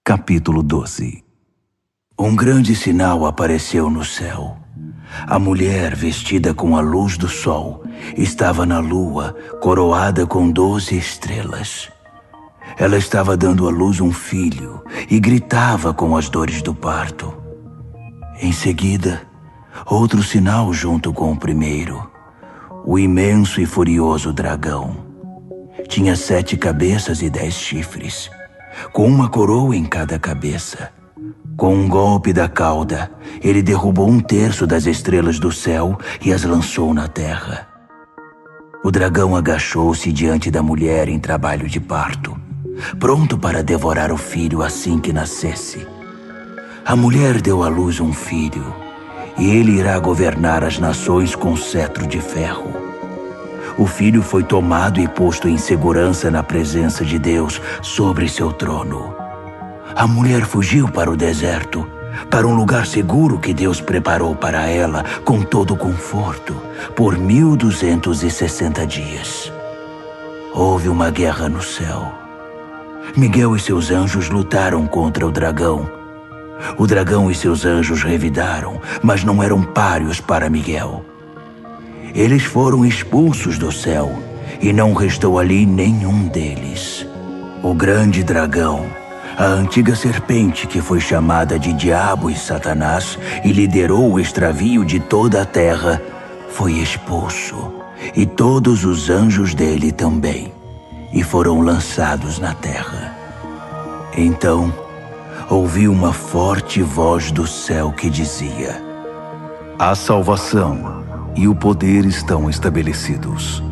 capítulo 12. Um grande sinal apareceu no céu. A mulher, vestida com a luz do sol, estava na lua, coroada com 12 estrelas. Ela estava dando à luz um filho e gritava com as dores do parto. Em seguida, outro sinal junto com o primeiro: o imenso e furioso dragão. Tinha 7 cabeças e 10 chifres, com uma coroa em cada cabeça. Com um golpe da cauda, ele derrubou 1/3 das estrelas do céu e as lançou na terra. O dragão agachou-se diante da mulher em trabalho de parto, pronto para devorar o filho assim que nascesse. A mulher deu à luz um filho, e ele irá governar as nações com cetro de ferro. O filho foi tomado e posto em segurança na presença de Deus sobre seu trono. A mulher fugiu para o deserto, para um lugar seguro que Deus preparou para ela com todo conforto, por 1260 dias. Houve uma guerra no céu. Miguel e seus anjos lutaram contra o dragão. O dragão e seus anjos revidaram, mas não eram páreos para Miguel. Eles foram expulsos do céu, e não restou ali nenhum deles. O grande dragão, a antiga serpente que foi chamada de Diabo e Satanás e liderou o extravio de toda a terra, foi expulso, e todos os anjos dele também, e foram lançados na terra. Então, ouvi uma forte voz do céu que dizia: "A salvação e o poder estão estabelecidos.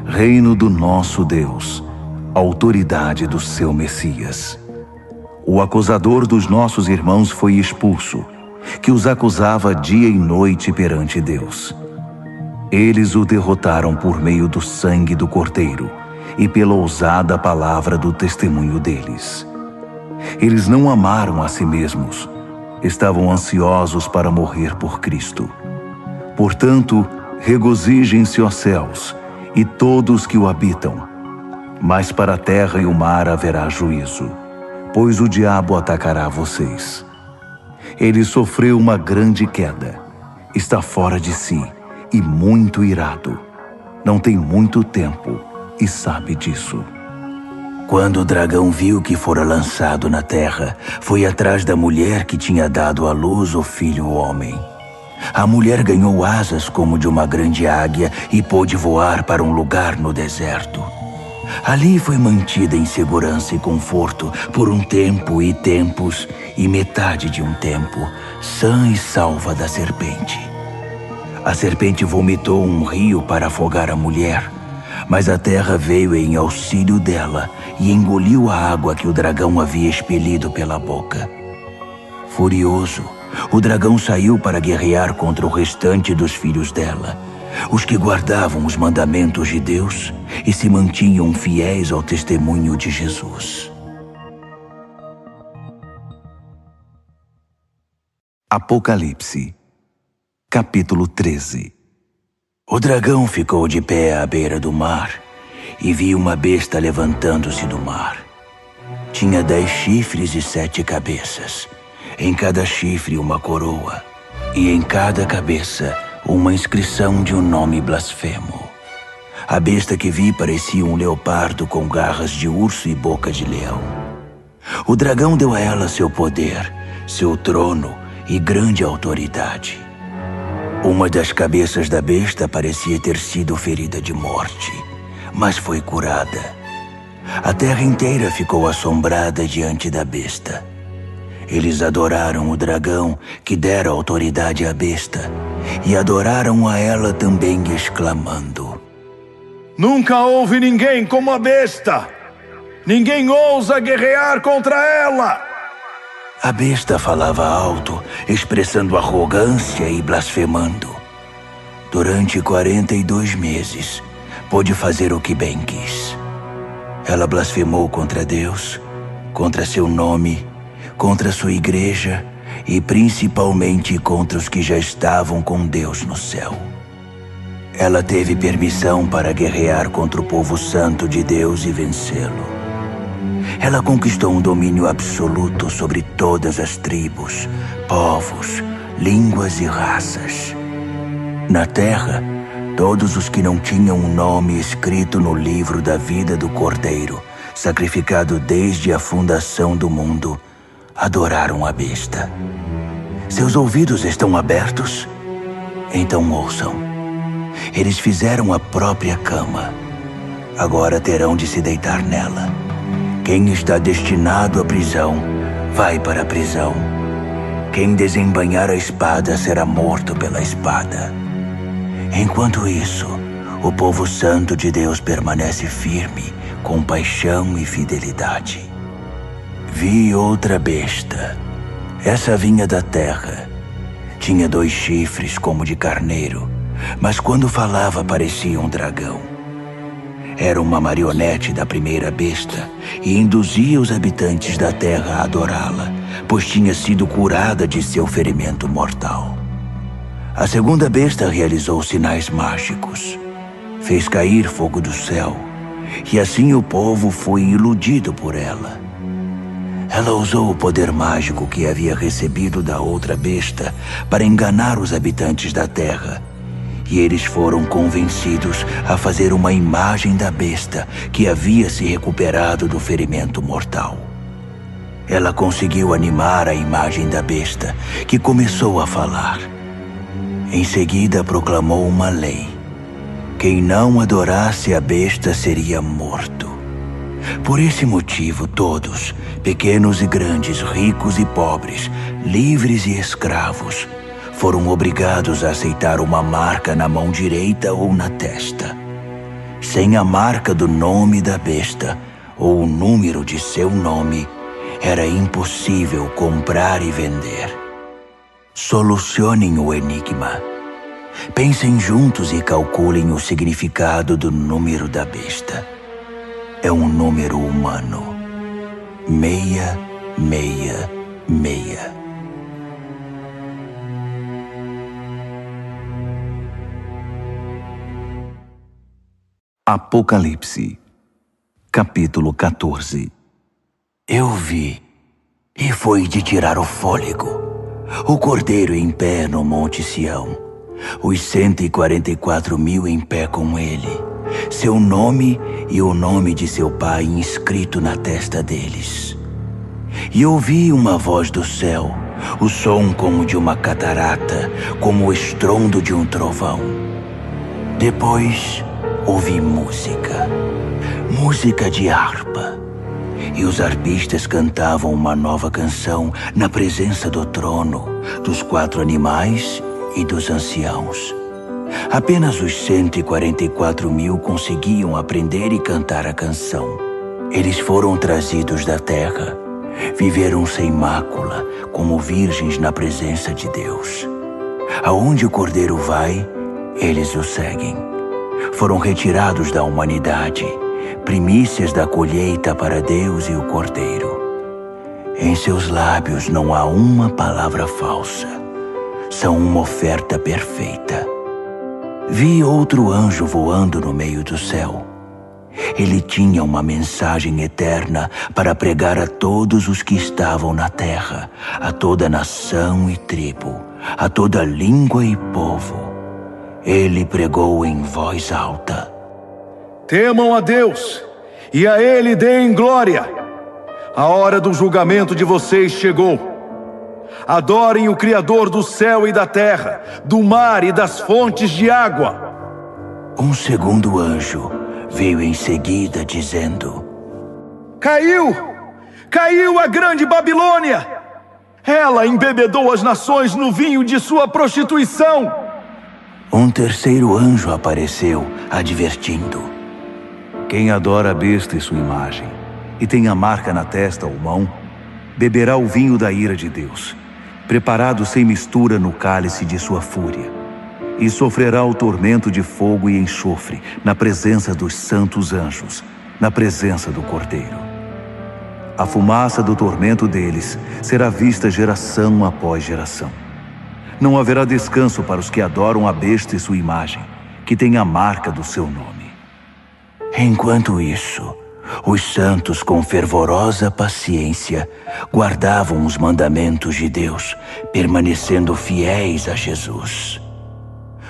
Reino do nosso Deus, autoridade do seu Messias. O acusador dos nossos irmãos foi expulso, que os acusava dia e noite perante Deus. Eles o derrotaram por meio do sangue do Cordeiro e pela ousada palavra do testemunho deles. Eles não amaram a si mesmos, estavam ansiosos para morrer por Cristo. Portanto, regozijem-se, ó céus, e todos que o habitam. Mas para a terra e o mar haverá juízo, pois o diabo atacará vocês. Ele sofreu uma grande queda, está fora de si e muito irado. Não tem muito tempo e sabe disso. Quando o dragão viu que fora lançado na terra, foi atrás da mulher que tinha dado à luz o filho homem. A mulher ganhou asas como de uma grande águia e pôde voar para um lugar no deserto. Ali foi mantida em segurança e conforto por um tempo e tempos e metade de um tempo, sã e salva da serpente. A serpente vomitou um rio para afogar a mulher, mas a terra veio em auxílio dela e engoliu a água que o dragão havia expelido pela boca. Furioso, o dragão saiu para guerrear contra o restante dos filhos dela, os que guardavam os mandamentos de Deus e se mantinham fiéis ao testemunho de Jesus. Apocalipse, capítulo 13. O dragão ficou de pé à beira do mar e viu uma besta levantando-se do mar. Tinha 10 chifres e 7 cabeças, em cada chifre uma coroa, e em cada cabeça uma inscrição de um nome blasfemo. A besta que vi parecia um leopardo com garras de urso e boca de leão. O dragão deu a ela seu poder, seu trono e grande autoridade. Uma das cabeças da besta parecia ter sido ferida de morte, mas foi curada. A terra inteira ficou assombrada diante da besta. Eles adoraram o dragão, que dera autoridade à besta, e adoraram a ela também, exclamando: Nunca houve ninguém como a besta! Ninguém ousa guerrear contra ela! A besta falava alto, expressando arrogância e blasfemando. Durante 42 meses, pôde fazer o que bem quis. Ela blasfemou contra Deus, contra seu nome, contra sua igreja e principalmente contra os que já estavam com Deus no céu. Ela teve permissão para guerrear contra o povo santo de Deus e vencê-lo. Ela conquistou um domínio absoluto sobre todas as tribos, povos, línguas e raças. Na terra, todos os que não tinham um nome escrito no livro da vida do Cordeiro, sacrificado desde a fundação do mundo, adoraram a besta. Seus ouvidos estão abertos? Então ouçam. Eles fizeram a própria cama. Agora terão de se deitar nela. Quem está destinado à prisão, vai para a prisão. Quem desembainhar a espada será morto pela espada. Enquanto isso, o povo santo de Deus permanece firme, com paixão e fidelidade. Vi outra besta. Essa vinha da terra. Tinha 2 chifres como de carneiro, mas quando falava parecia um dragão. Era uma marionete da primeira besta e induzia os habitantes da terra a adorá-la, pois tinha sido curada de seu ferimento mortal. A segunda besta realizou sinais mágicos. Fez cair fogo do céu, e assim o povo foi iludido por ela. Ela usou o poder mágico que havia recebido da outra besta para enganar os habitantes da terra, e eles foram convencidos a fazer uma imagem da besta que havia se recuperado do ferimento mortal. Ela conseguiu animar a imagem da besta, que começou a falar. Em seguida proclamou uma lei. Quem não adorasse a besta seria morto. Por esse motivo, todos, pequenos e grandes, ricos e pobres, livres e escravos, foram obrigados a aceitar uma marca na mão direita ou na testa. Sem a marca do nome da besta ou o número de seu nome, era impossível comprar e vender. Solucionem o enigma. Pensem juntos e calculem o significado do número da besta. É um número humano. 666. Apocalipse, capítulo 14. Eu vi, e foi de tirar o fôlego, o Cordeiro em pé no Monte Sião, os 144.000 em pé com ele, seu nome e o nome de seu pai inscrito na testa deles. E ouvi uma voz do céu, o som como de uma catarata, como o estrondo de um trovão. Depois ouvi música de harpa. E os arpistas cantavam uma nova canção na presença do trono, dos 4 animais e dos anciãos. Apenas os 144.000 conseguiam aprender e cantar a canção. Eles foram trazidos da terra, viveram sem mácula, como virgens na presença de Deus. Aonde o Cordeiro vai, eles o seguem. Foram retirados da humanidade, primícias da colheita para Deus e o Cordeiro. Em seus lábios não há uma palavra falsa. São uma oferta perfeita. Vi outro anjo voando no meio do céu. Ele tinha uma mensagem eterna para pregar a todos os que estavam na terra, a toda nação e tribo, a toda língua e povo. Ele pregou em voz alta: Temam a Deus, e a Ele deem glória. A hora do julgamento de vocês chegou. Adorem o Criador do céu e da terra, do mar e das fontes de água. Um segundo anjo veio em seguida dizendo: Caiu a grande Babilônia! Ela embebedou as nações no vinho de sua prostituição. Um terceiro anjo apareceu, advertindo: Quem adora a besta e sua imagem, e tem a marca na testa ou mão, beberá o vinho da ira de Deus, preparado sem mistura no cálice de sua fúria, e sofrerá o tormento de fogo e enxofre na presença dos santos anjos, na presença do Cordeiro. A fumaça do tormento deles será vista geração após geração. Não haverá descanso para os que adoram a besta e sua imagem, que tem a marca do seu nome. Enquanto isso, os santos com fervorosa paciência guardavam os mandamentos de Deus, permanecendo fiéis a Jesus.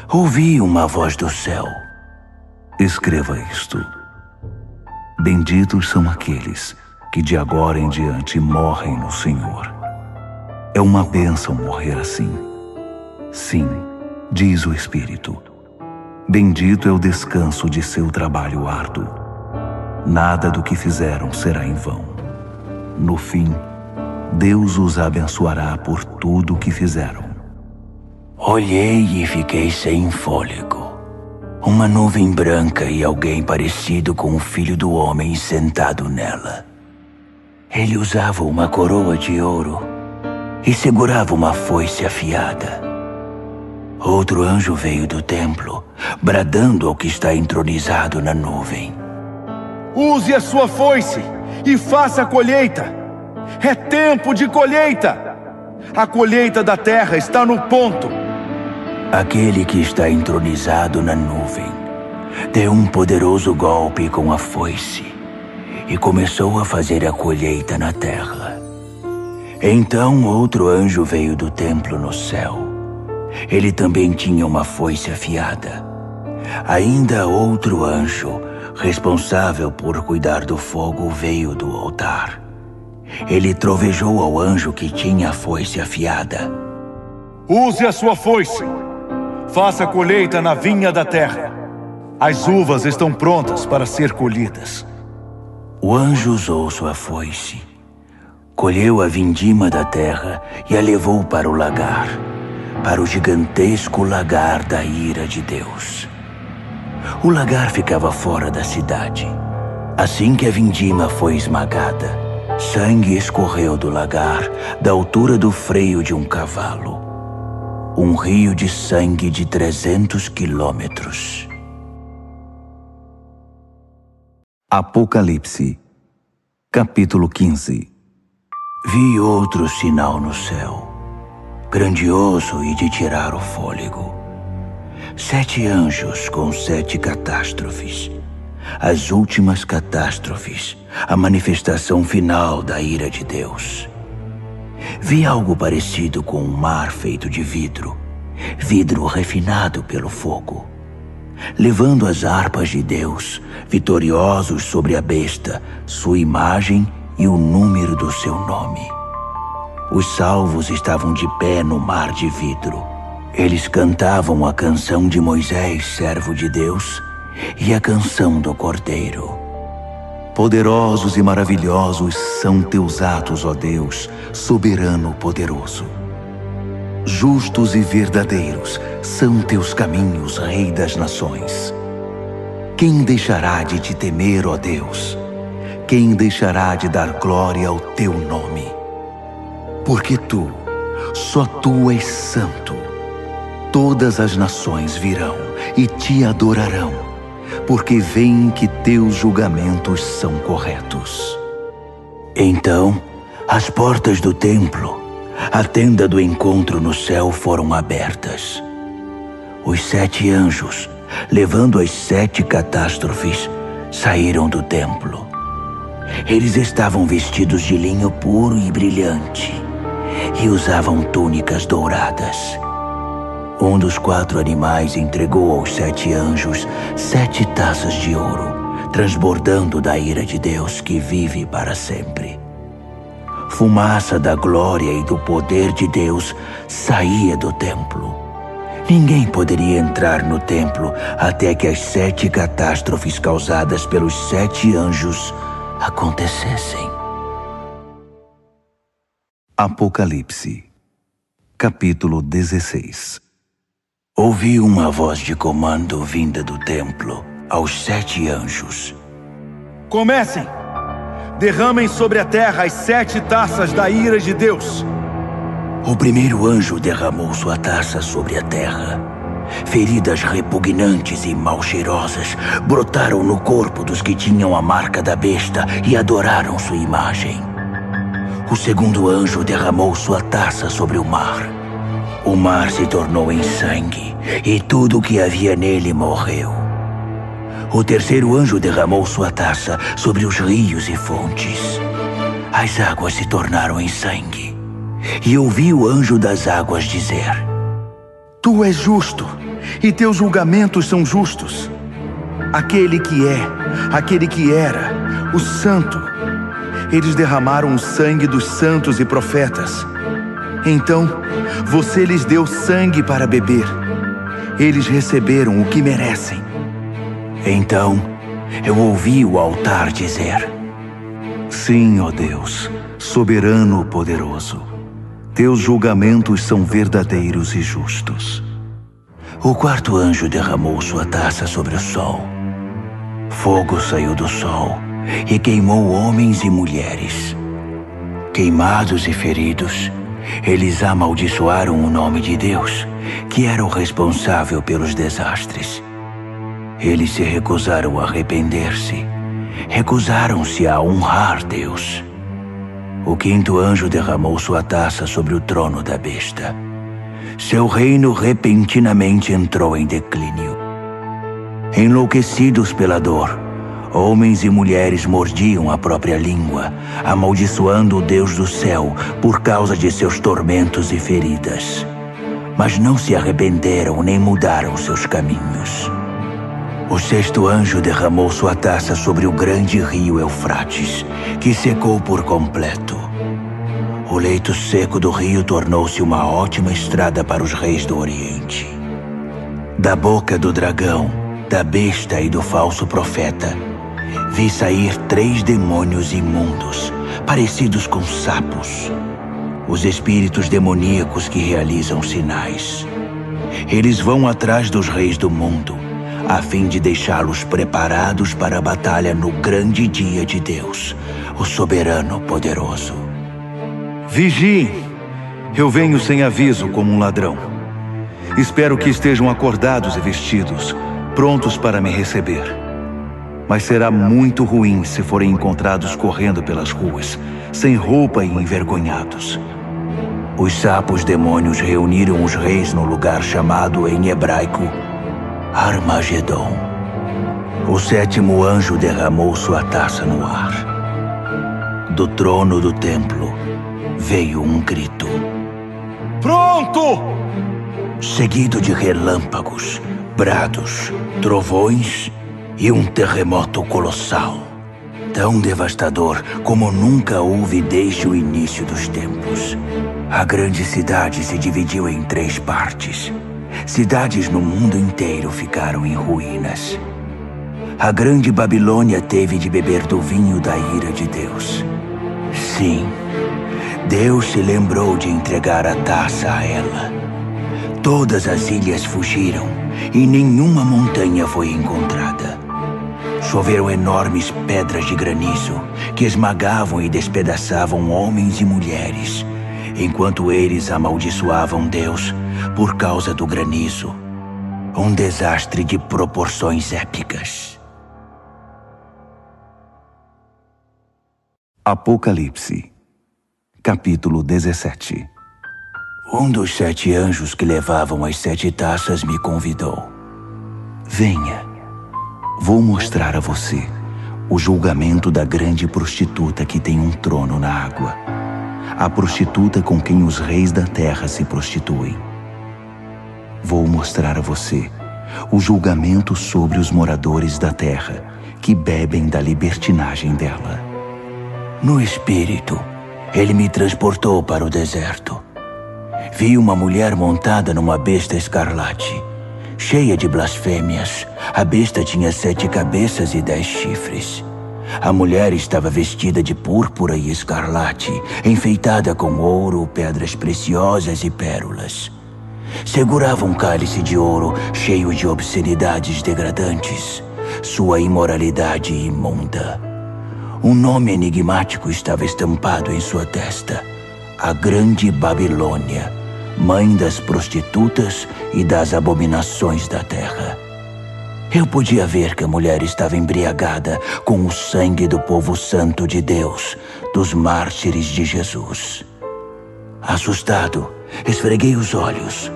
Ouvi uma voz do céu: Escreva isto. Benditos são aqueles que de agora em diante morrem no Senhor. É uma bênção morrer assim. Sim, diz o Espírito. Bendito é o descanso de seu trabalho árduo. Nada do que fizeram será em vão. No fim, Deus os abençoará por tudo o que fizeram. Olhei e fiquei sem fôlego. Uma nuvem branca e alguém parecido com o Filho do Homem sentado nela. Ele usava uma coroa de ouro e segurava uma foice afiada. Outro anjo veio do templo, bradando ao que está entronizado na nuvem: Use a sua foice e faça a colheita. É tempo de colheita. A colheita da terra está no ponto. Aquele que está entronizado na nuvem deu um poderoso golpe com a foice e começou a fazer a colheita na terra. Então outro anjo veio do templo no céu. Ele também tinha uma foice afiada. Ainda outro anjo, responsável por cuidar do fogo, veio do altar. Ele trovejou ao anjo que tinha a foice afiada: Use a sua foice. Faça a colheita na vinha da terra. As uvas estão prontas para ser colhidas. O anjo usou sua foice, colheu a vindima da terra e a levou para o lagar, para o gigantesco lagar da ira de Deus. O lagar ficava fora da cidade. Assim que a vindima foi esmagada, sangue escorreu do lagar, da altura do freio de um cavalo. Um rio de sangue de 300 quilômetros. Apocalipse, capítulo 15. Vi outro sinal no céu, grandioso e de tirar o fôlego. 7 anjos com 7 catástrofes, as últimas catástrofes, a manifestação final da ira de Deus. Vi algo parecido com um mar feito de vidro, vidro refinado pelo fogo, levando as harpas de Deus, vitoriosos sobre a besta, sua imagem e o número do seu nome. Os salvos estavam de pé no mar de vidro. Eles cantavam a canção de Moisés, servo de Deus, e a canção do Cordeiro. Poderosos e maravilhosos são teus atos, ó Deus, soberano poderoso. Justos e verdadeiros são teus caminhos, Rei das nações. Quem deixará de te temer, ó Deus? Quem deixará de dar glória ao teu nome? Porque tu, só tu és santo. Todas as nações virão e te adorarão, porque veem que teus julgamentos são corretos. Então, as portas do templo, a tenda do encontro no céu, foram abertas. Os 7 anjos, levando as 7 catástrofes, saíram do templo. Eles estavam vestidos de linho puro e brilhante e usavam túnicas douradas. Um dos 4 animais entregou aos 7 anjos 7 taças de ouro, transbordando da ira de Deus que vive para sempre. Fumaça da glória e do poder de Deus saía do templo. Ninguém poderia entrar no templo até que as 7 catástrofes causadas pelos 7 anjos acontecessem. Apocalipse, capítulo 16. Ouvi uma voz de comando vinda do templo aos 7 anjos. Comecem! Derramem sobre a terra as 7 taças da ira de Deus. O primeiro anjo derramou sua taça sobre a terra. Feridas repugnantes e mal cheirosas brotaram no corpo dos que tinham a marca da besta e adoraram sua imagem. O segundo anjo derramou sua taça sobre o mar. O mar se tornou em sangue e tudo o que havia nele morreu. O terceiro anjo derramou sua taça sobre os rios e fontes. As águas se tornaram em sangue. E ouvi o anjo das águas dizer: Tu és justo, e teus julgamentos são justos. Aquele que é, aquele que era, o Santo. Eles derramaram o sangue dos santos e profetas. Então, você lhes deu sangue para beber. Eles receberam o que merecem. Então, eu ouvi o altar dizer: Sim, ó Deus, soberano poderoso. Teus julgamentos são verdadeiros e justos. O quarto anjo derramou sua taça sobre o sol. Fogo saiu do sol e queimou homens e mulheres. Queimados e feridos, eles amaldiçoaram o nome de Deus, que era o responsável pelos desastres. Eles se recusaram a arrepender-se, recusaram-se a honrar Deus. O quinto anjo derramou sua taça sobre o trono da besta. Seu reino repentinamente entrou em declínio. Enlouquecidos pela dor, homens e mulheres mordiam a própria língua, amaldiçoando o Deus do céu por causa de seus tormentos e feridas. Mas não se arrependeram nem mudaram seus caminhos. O sexto anjo derramou sua taça sobre o grande rio Eufrates, que secou por completo. O leito seco do rio tornou-se uma ótima estrada para os reis do Oriente. Da boca do dragão, da besta e do falso profeta, vi sair 3 demônios imundos, parecidos com sapos. Os espíritos demoníacos que realizam sinais. Eles vão atrás dos reis do mundo, a fim de deixá-los preparados para a batalha no grande dia de Deus, o soberano poderoso. Vigiem! Eu venho sem aviso como um ladrão. Espero que estejam acordados e vestidos, prontos para me receber. Mas será muito ruim se forem encontrados correndo pelas ruas, sem roupa e envergonhados. Os sapos demônios reuniram os reis no lugar chamado em hebraico Armagedon. O sétimo anjo derramou sua taça no ar. Do trono do templo veio um grito. Pronto! Seguido de relâmpagos, brados, trovões e um terremoto colossal. Tão devastador como nunca houve desde o início dos tempos. A grande cidade se dividiu em 3 partes. Cidades no mundo inteiro ficaram em ruínas. A grande Babilônia teve de beber do vinho da ira de Deus. Sim, Deus se lembrou de entregar a taça a ela. Todas as ilhas fugiram e nenhuma montanha foi encontrada. Choveram enormes pedras de granizo que esmagavam e despedaçavam homens e mulheres, enquanto eles amaldiçoavam Deus por causa do granizo. Um desastre de proporções épicas. Apocalipse, capítulo 17. Um dos 7 anjos que levavam as 7 taças me convidou. Venha, vou mostrar a você o julgamento da grande prostituta que tem um trono na água. A prostituta com quem os reis da terra se prostituem. Vou mostrar a você o julgamento sobre os moradores da terra que bebem da libertinagem dela. No espírito, ele me transportou para o deserto. Vi uma mulher montada numa besta escarlate, cheia de blasfêmias. A besta tinha 7 cabeças e 10 chifres. A mulher estava vestida de púrpura e escarlate, enfeitada com ouro, pedras preciosas e pérolas. Segurava um cálice de ouro cheio de obscenidades degradantes, sua imoralidade imunda. Um nome enigmático estava estampado em sua testa: a Grande Babilônia, mãe das prostitutas e das abominações da terra. Eu podia ver que a mulher estava embriagada com o sangue do povo santo de Deus, dos mártires de Jesus. Assustado, esfreguei os olhos,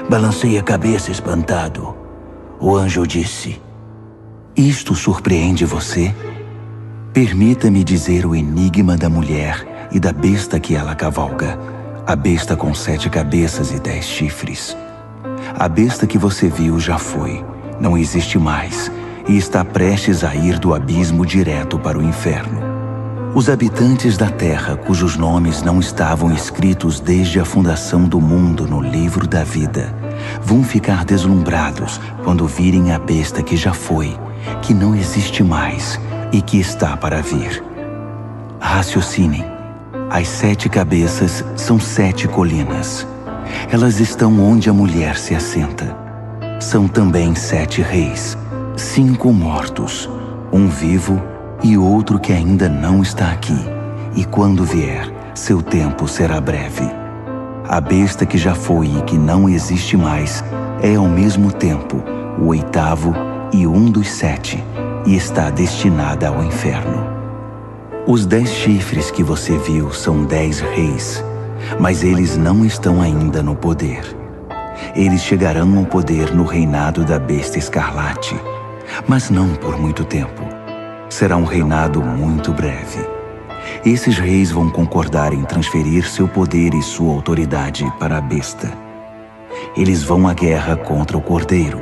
balancei a cabeça espantado. O anjo disse: Isto surpreende você? Permita-me dizer o enigma da mulher e da besta que ela cavalga, a besta com 7 cabeças e 10 chifres. A besta que você viu já foi, não existe mais, e está prestes a ir do abismo direto para o inferno. Os habitantes da terra, cujos nomes não estavam escritos desde a fundação do mundo no livro da vida, vão ficar deslumbrados quando virem a besta que já foi, que não existe mais e que está para vir. Raciocinem. As 7 cabeças são 7 colinas. Elas estão onde a mulher se assenta. São também 7 reis, 5 mortos, um vivo e outro que ainda não está aqui. E quando vier, seu tempo será breve. A besta que já foi e que não existe mais é ao mesmo tempo o 8º e um dos 7, e está destinada ao inferno. Os 10 chifres que você viu são 10 reis, mas eles não estão ainda no poder. Eles chegarão ao poder no reinado da besta escarlate, mas não por muito tempo. Será um reinado muito breve. Esses reis vão concordar em transferir seu poder e sua autoridade para a besta. Eles vão à guerra contra o Cordeiro,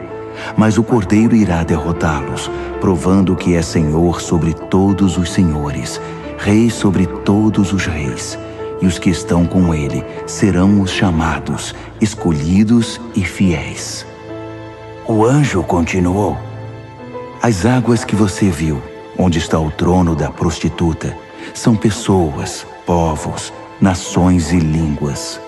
mas o Cordeiro irá derrotá-los, provando que é Senhor sobre todos os senhores, Rei sobre todos os reis, e os que estão com ele serão os chamados, escolhidos e fiéis. O anjo continuou: As águas que você viu, onde está o trono da prostituta, são pessoas, povos, nações e línguas.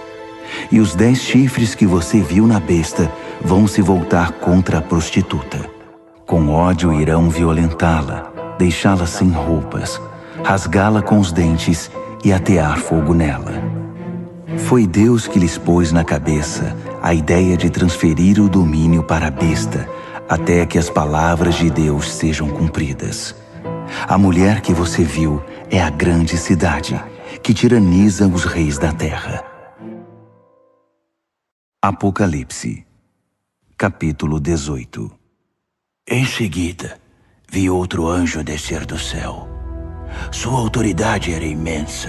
E os 10 chifres que você viu na besta vão se voltar contra a prostituta. Com ódio irão violentá-la, deixá-la sem roupas, rasgá-la com os dentes e atear fogo nela. Foi Deus que lhes pôs na cabeça a ideia de transferir o domínio para a besta, até que as palavras de Deus sejam cumpridas. A mulher que você viu é a grande cidade, que tiraniza os reis da terra. Apocalipse, capítulo 18. Em seguida, vi outro anjo descer do céu. Sua autoridade era imensa.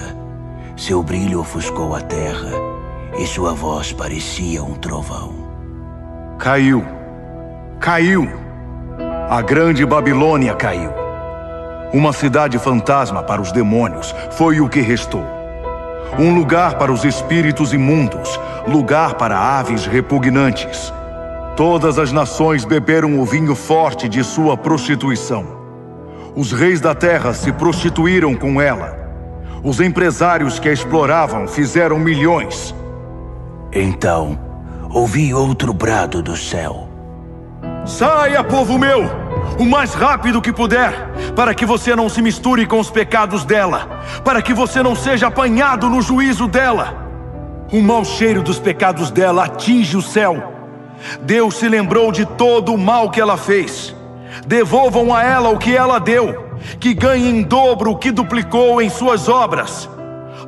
Seu brilho ofuscou a terra e sua voz parecia um trovão. Caiu. Caiu. A grande Babilônia caiu. Uma cidade fantasma para os demônios foi o que restou. Um lugar para os espíritos imundos, lugar para aves repugnantes. Todas as nações beberam o vinho forte de sua prostituição. Os reis da terra se prostituíram com ela. Os empresários que a exploravam fizeram milhões. Então, ouvi outro brado do céu. Saia, povo meu, o mais rápido que puder, para que você não se misture com os pecados dela, para que você não seja apanhado no juízo dela. O mau cheiro dos pecados dela atinge o céu. Deus se lembrou de todo o mal que ela fez. Devolvam a ela o que ela deu, que ganhe em dobro o que duplicou em suas obras.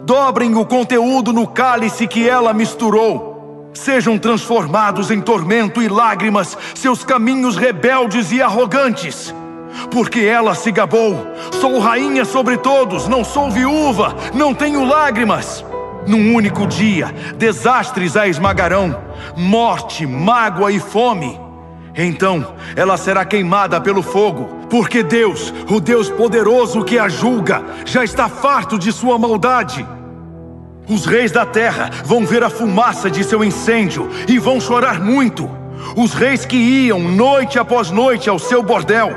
Dobrem o conteúdo no cálice que ela misturou. Sejam transformados em tormento e lágrimas seus caminhos rebeldes e arrogantes. Porque ela se gabou: sou rainha sobre todos, não sou viúva, não tenho lágrimas. Num único dia, desastres a esmagarão, morte, mágoa e fome. Então, ela será queimada pelo fogo, porque Deus, o Deus poderoso que a julga, já está farto de sua maldade. Os reis da terra vão ver a fumaça de seu incêndio e vão chorar muito. Os reis que iam noite após noite ao seu bordel.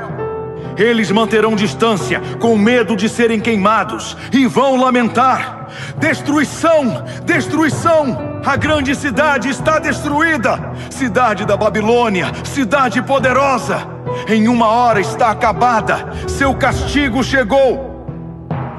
Eles manterão distância, com medo de serem queimados, e vão lamentar: destruição! Destruição! A grande cidade está destruída! Cidade da Babilônia, cidade poderosa! Em uma hora está acabada, seu castigo chegou!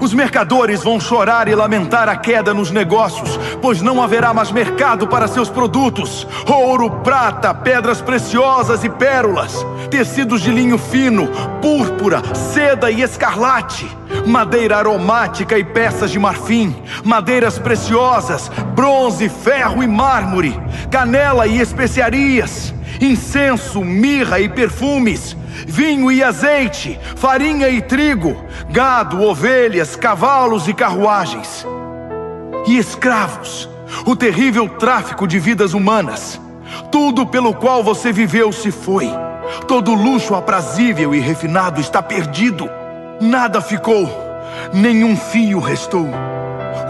Os mercadores vão chorar e lamentar a queda nos negócios, pois não haverá mais mercado para seus produtos. Ouro, prata, pedras preciosas e pérolas, tecidos de linho fino, púrpura, seda e escarlate, madeira aromática e peças de marfim, madeiras preciosas, bronze, ferro e mármore, canela e especiarias, incenso, mirra e perfumes, vinho e azeite, farinha e trigo, gado, ovelhas, cavalos e carruagens. E escravos, o terrível tráfico de vidas humanas. Tudo pelo qual você viveu se foi. Todo luxo aprazível e refinado está perdido. Nada ficou, nenhum fio restou.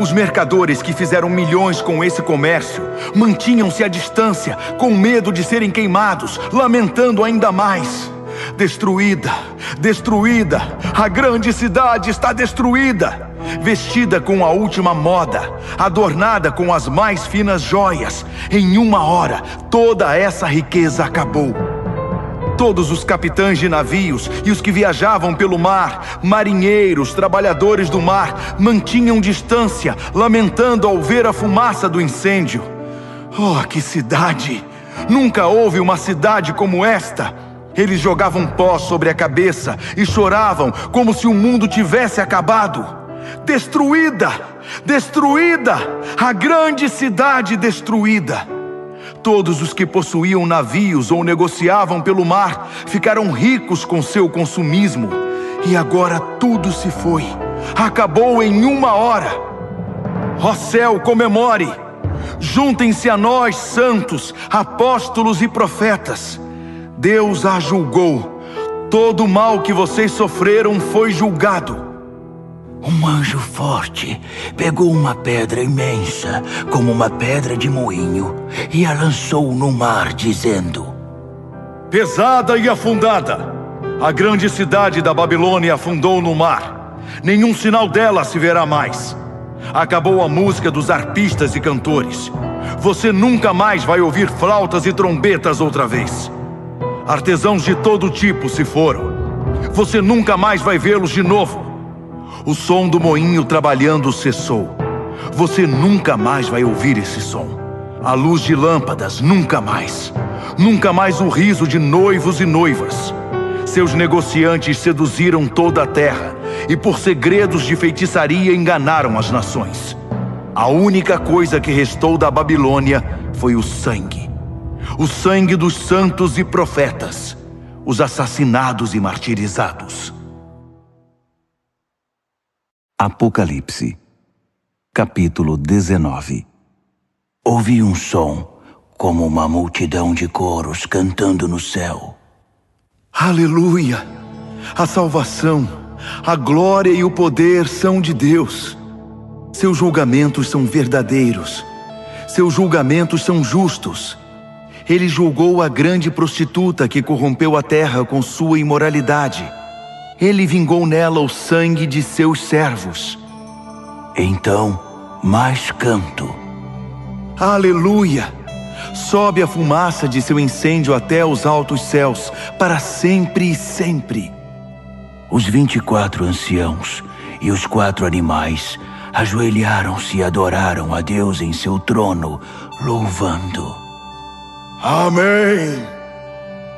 Os mercadores que fizeram milhões com esse comércio mantinham-se à distância, com medo de serem queimados, lamentando ainda mais. Destruída, destruída, a grande cidade está destruída. Vestida com a última moda, adornada com as mais finas joias, em uma hora toda essa riqueza acabou. Todos os capitães de navios e os que viajavam pelo mar, marinheiros, trabalhadores do mar, mantinham distância, lamentando ao ver a fumaça do incêndio. Oh, que cidade! Nunca houve uma cidade como esta. Eles jogavam pó sobre a cabeça e choravam como se o mundo tivesse acabado. Destruída! Destruída! A grande cidade destruída! Todos os que possuíam navios ou negociavam pelo mar ficaram ricos com seu consumismo. E agora tudo se foi. Acabou em uma hora. Ó céu, comemore! Juntem-se a nós, santos, apóstolos e profetas. Deus a julgou. Todo o mal que vocês sofreram foi julgado. Um anjo forte pegou uma pedra imensa, como uma pedra de moinho, e a lançou no mar, dizendo: pesada e afundada, a grande cidade da Babilônia afundou no mar. Nenhum sinal dela se verá mais. Acabou a música dos arpistas e cantores. Você nunca mais vai ouvir flautas e trombetas outra vez. Artesãos de todo tipo se foram. Você nunca mais vai vê-los de novo. O som do moinho trabalhando cessou. Você nunca mais vai ouvir esse som. A luz de lâmpadas, nunca mais. Nunca mais o riso de noivos e noivas. Seus negociantes seduziram toda a terra e por segredos de feitiçaria enganaram as nações. A única coisa que restou da Babilônia foi o sangue. O sangue dos santos e profetas. os assassinados e martirizados. Apocalipse, capítulo 19. Ouvi um som, como uma multidão de coros cantando no céu. Aleluia! A salvação, a glória e o poder são de Deus. Seus julgamentos são verdadeiros. Seus julgamentos são justos. Ele julgou a grande prostituta que corrompeu a terra com sua imoralidade. Ele vingou nela o sangue de seus servos. Então, mais canto. Aleluia! Sobe a fumaça de seu incêndio até os altos céus, para sempre e sempre. Os 24 anciãos e os 4 animais ajoelharam-se e adoraram a Deus em seu trono, louvando. Amém!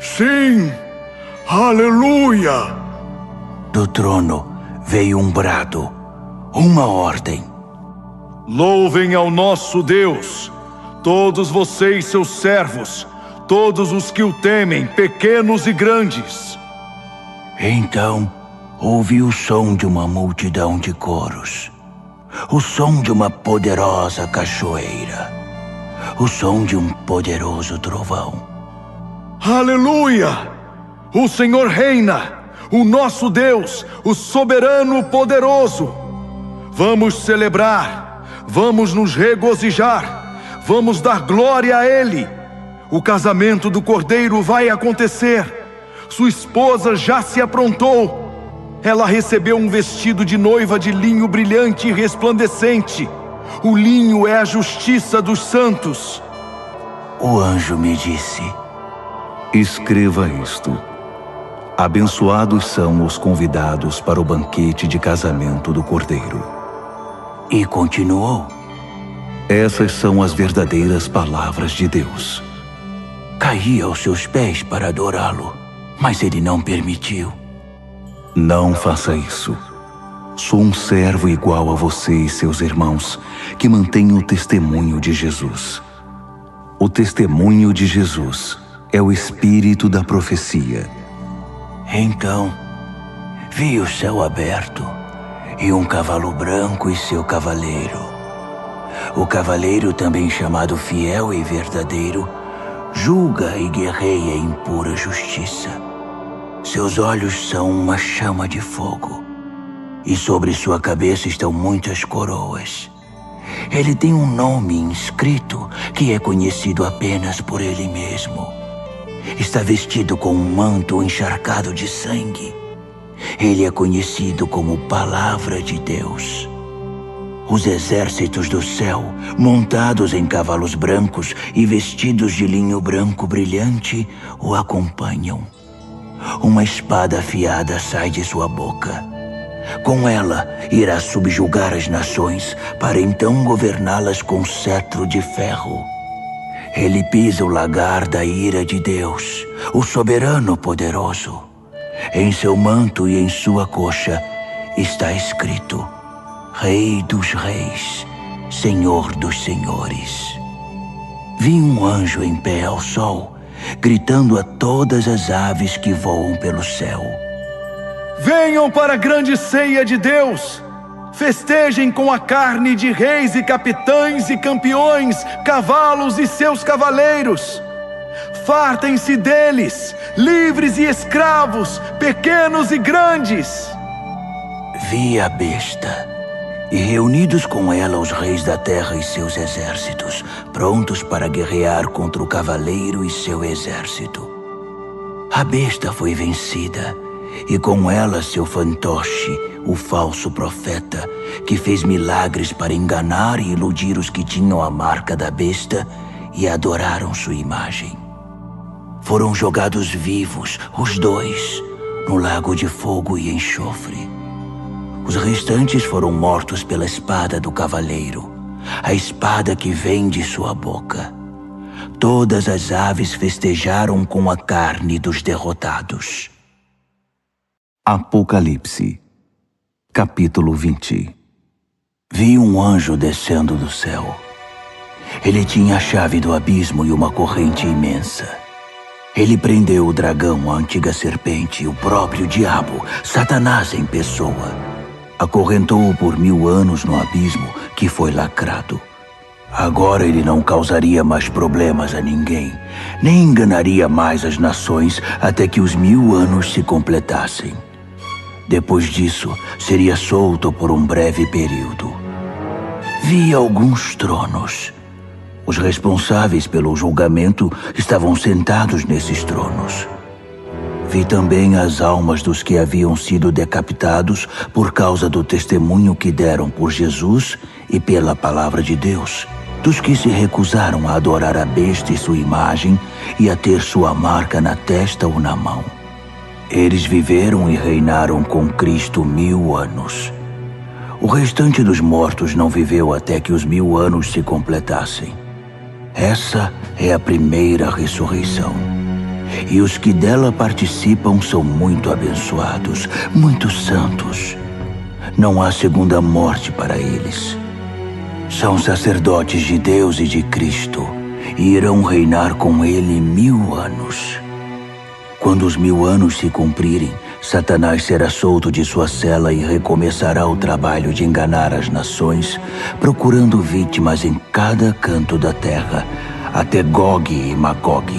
Sim! Aleluia! Do trono veio um brado, uma ordem. Louvem ao nosso Deus, todos vocês, seus servos, todos os que o temem, pequenos e grandes. Então, ouvi o som de uma multidão de coros, o som de uma poderosa cachoeira, o som de um poderoso trovão. Aleluia! O Senhor reina, o nosso Deus, o soberano poderoso. Vamos celebrar, vamos nos regozijar, vamos dar glória a Ele. O casamento do Cordeiro vai acontecer. Sua esposa já se aprontou. Ela recebeu um vestido de noiva de linho brilhante e resplandecente. O linho é a justiça dos santos. O anjo me disse: Escreva isto. Abençoados são os convidados para o banquete de casamento do Cordeiro. E continuou: Essas são as verdadeiras palavras de Deus. Caí aos seus pés para adorá-lo, mas ele não permitiu. Não faça isso. Sou um servo igual a você e seus irmãos, que mantém o testemunho de Jesus. O testemunho de Jesus é o espírito da profecia. Então, vi o céu aberto e um cavalo branco e seu cavaleiro. O cavaleiro, também chamado Fiel e Verdadeiro, julga e guerreia em pura justiça. Seus olhos são uma chama de fogo, e sobre sua cabeça estão muitas coroas. Ele tem um nome inscrito que é conhecido apenas por ele mesmo. Está vestido com um manto encharcado de sangue. Ele é conhecido como Palavra de Deus. Os exércitos do céu, montados em cavalos brancos e vestidos de linho branco brilhante, o acompanham. Uma espada afiada sai de sua boca. Com ela, irá subjugar as nações, para então governá-las com cetro de ferro. Ele pisa o lagar da ira de Deus, o soberano poderoso. Em seu manto e em sua coxa está escrito: Rei dos reis, Senhor dos senhores. Vi um anjo em pé ao sol, gritando a todas as aves que voam pelo céu: Venham para a grande ceia de Deus. Festejem com a carne de reis e capitães e campeões, cavalos e seus cavaleiros. Fartem-se deles, livres e escravos, pequenos e grandes. Vi a besta, e reunidos com ela os reis da terra e seus exércitos, prontos para guerrear contra o cavaleiro e seu exército. A besta foi vencida, e com ela seu fantoche, o falso profeta, que fez milagres para enganar e iludir os que tinham a marca da besta e adoraram sua imagem. Foram jogados vivos, os dois, no lago de fogo e enxofre. Os restantes foram mortos pela espada do cavaleiro, a espada que vem de sua boca. Todas as aves festejaram com a carne dos derrotados. Apocalipse, capítulo 20. Vi um anjo descendo do céu. Ele tinha a chave do abismo e uma corrente imensa. Ele prendeu o dragão, a antiga serpente, o próprio diabo, Satanás em pessoa. Acorrentou-o por 1000 anos no abismo que foi lacrado. Agora ele não causaria mais problemas a ninguém, nem enganaria mais as nações até que os 1000 anos se completassem. Depois disso, seria solto por um breve período. Vi alguns tronos. Os responsáveis pelo julgamento estavam sentados nesses tronos. Vi também as almas dos que haviam sido decapitados por causa do testemunho que deram por Jesus e pela palavra de Deus, dos que se recusaram a adorar a besta e sua imagem e a ter sua marca na testa ou na mão. Eles viveram e reinaram com Cristo 1000 anos. O restante dos mortos não viveu até que os 1000 anos se completassem. Essa é a primeira ressurreição. E os que dela participam são muito abençoados, muito santos. Não há segunda morte para eles. São sacerdotes de Deus e de Cristo, e irão reinar com ele 1000 anos. Quando os 1000 anos se cumprirem, Satanás será solto de sua cela e recomeçará o trabalho de enganar as nações, procurando vítimas em cada canto da terra, até Gog e Magog.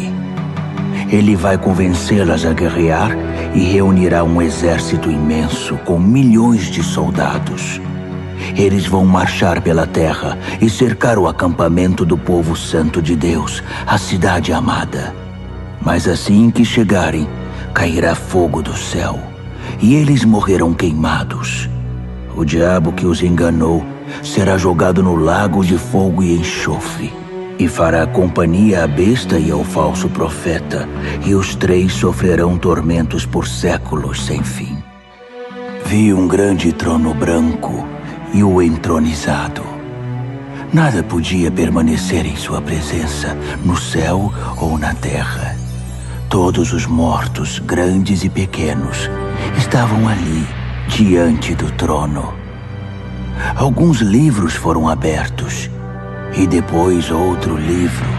Ele vai convencê-las a guerrear e reunirá um exército imenso com milhões de soldados. Eles vão marchar pela terra e cercar o acampamento do povo santo de Deus, a cidade amada. Mas assim que chegarem, cairá fogo do céu, e eles morrerão queimados. O diabo que os enganou será jogado no lago de fogo e enxofre, e fará companhia à besta e ao falso profeta, e os 3 sofrerão tormentos por séculos sem fim. Vi um grande trono branco e o entronizado. Nada podia permanecer em sua presença, no céu ou na terra. Todos os mortos, grandes e pequenos, estavam ali, diante do trono. Alguns livros foram abertos, e depois outro livro,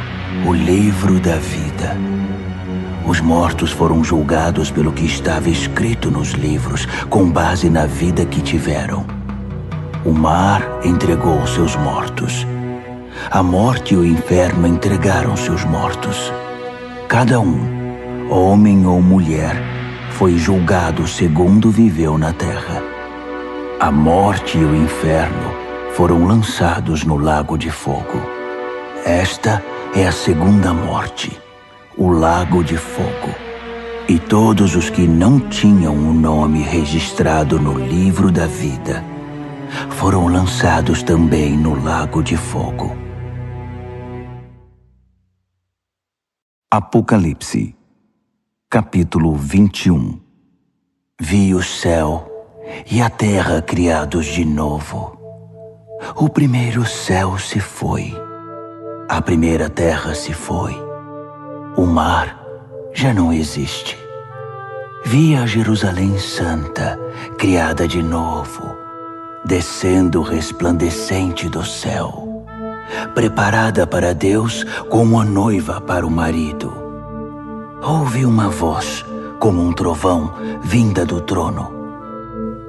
o livro da vida. Os mortos foram julgados pelo que estava escrito nos livros, com base na vida que tiveram. O mar entregou seus mortos. A morte e o inferno entregaram seus mortos. Cada um, homem ou mulher, foi julgado segundo viveu na terra. A morte e o inferno foram lançados no lago de fogo. Esta é a segunda morte, o lago de fogo. E todos os que não tinham o nome registrado no livro da vida foram lançados também no lago de fogo. Apocalipse, capítulo 21. Vi o céu e a terra criados de novo. O primeiro céu se foi, a primeira terra se foi, o mar já não existe. Vi a Jerusalém Santa, criada de novo, descendo resplandecente do céu, preparada para Deus como a noiva para o marido. Ouvi uma voz, como um trovão, vinda do trono.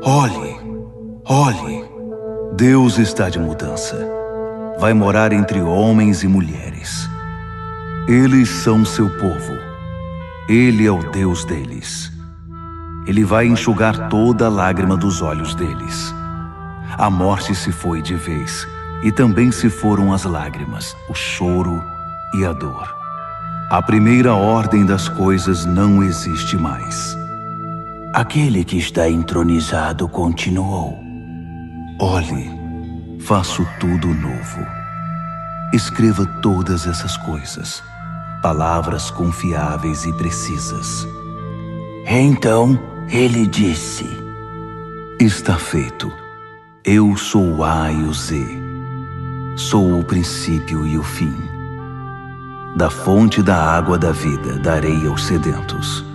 Olhe, olhe, Deus está de mudança. Vai morar entre homens e mulheres. Eles são seu povo. Ele é o Deus deles. Ele vai enxugar toda a lágrima dos olhos deles. A morte se foi de vez, e também se foram as lágrimas, o choro e a dor. A primeira ordem das coisas não existe mais. Aquele que está entronizado continuou. Olhe, faço tudo novo. Escreva todas essas coisas, palavras confiáveis e precisas. Então ele disse: Está feito. Eu sou o A e o Z. Sou o princípio e o fim. Da fonte da água da vida darei aos sedentos.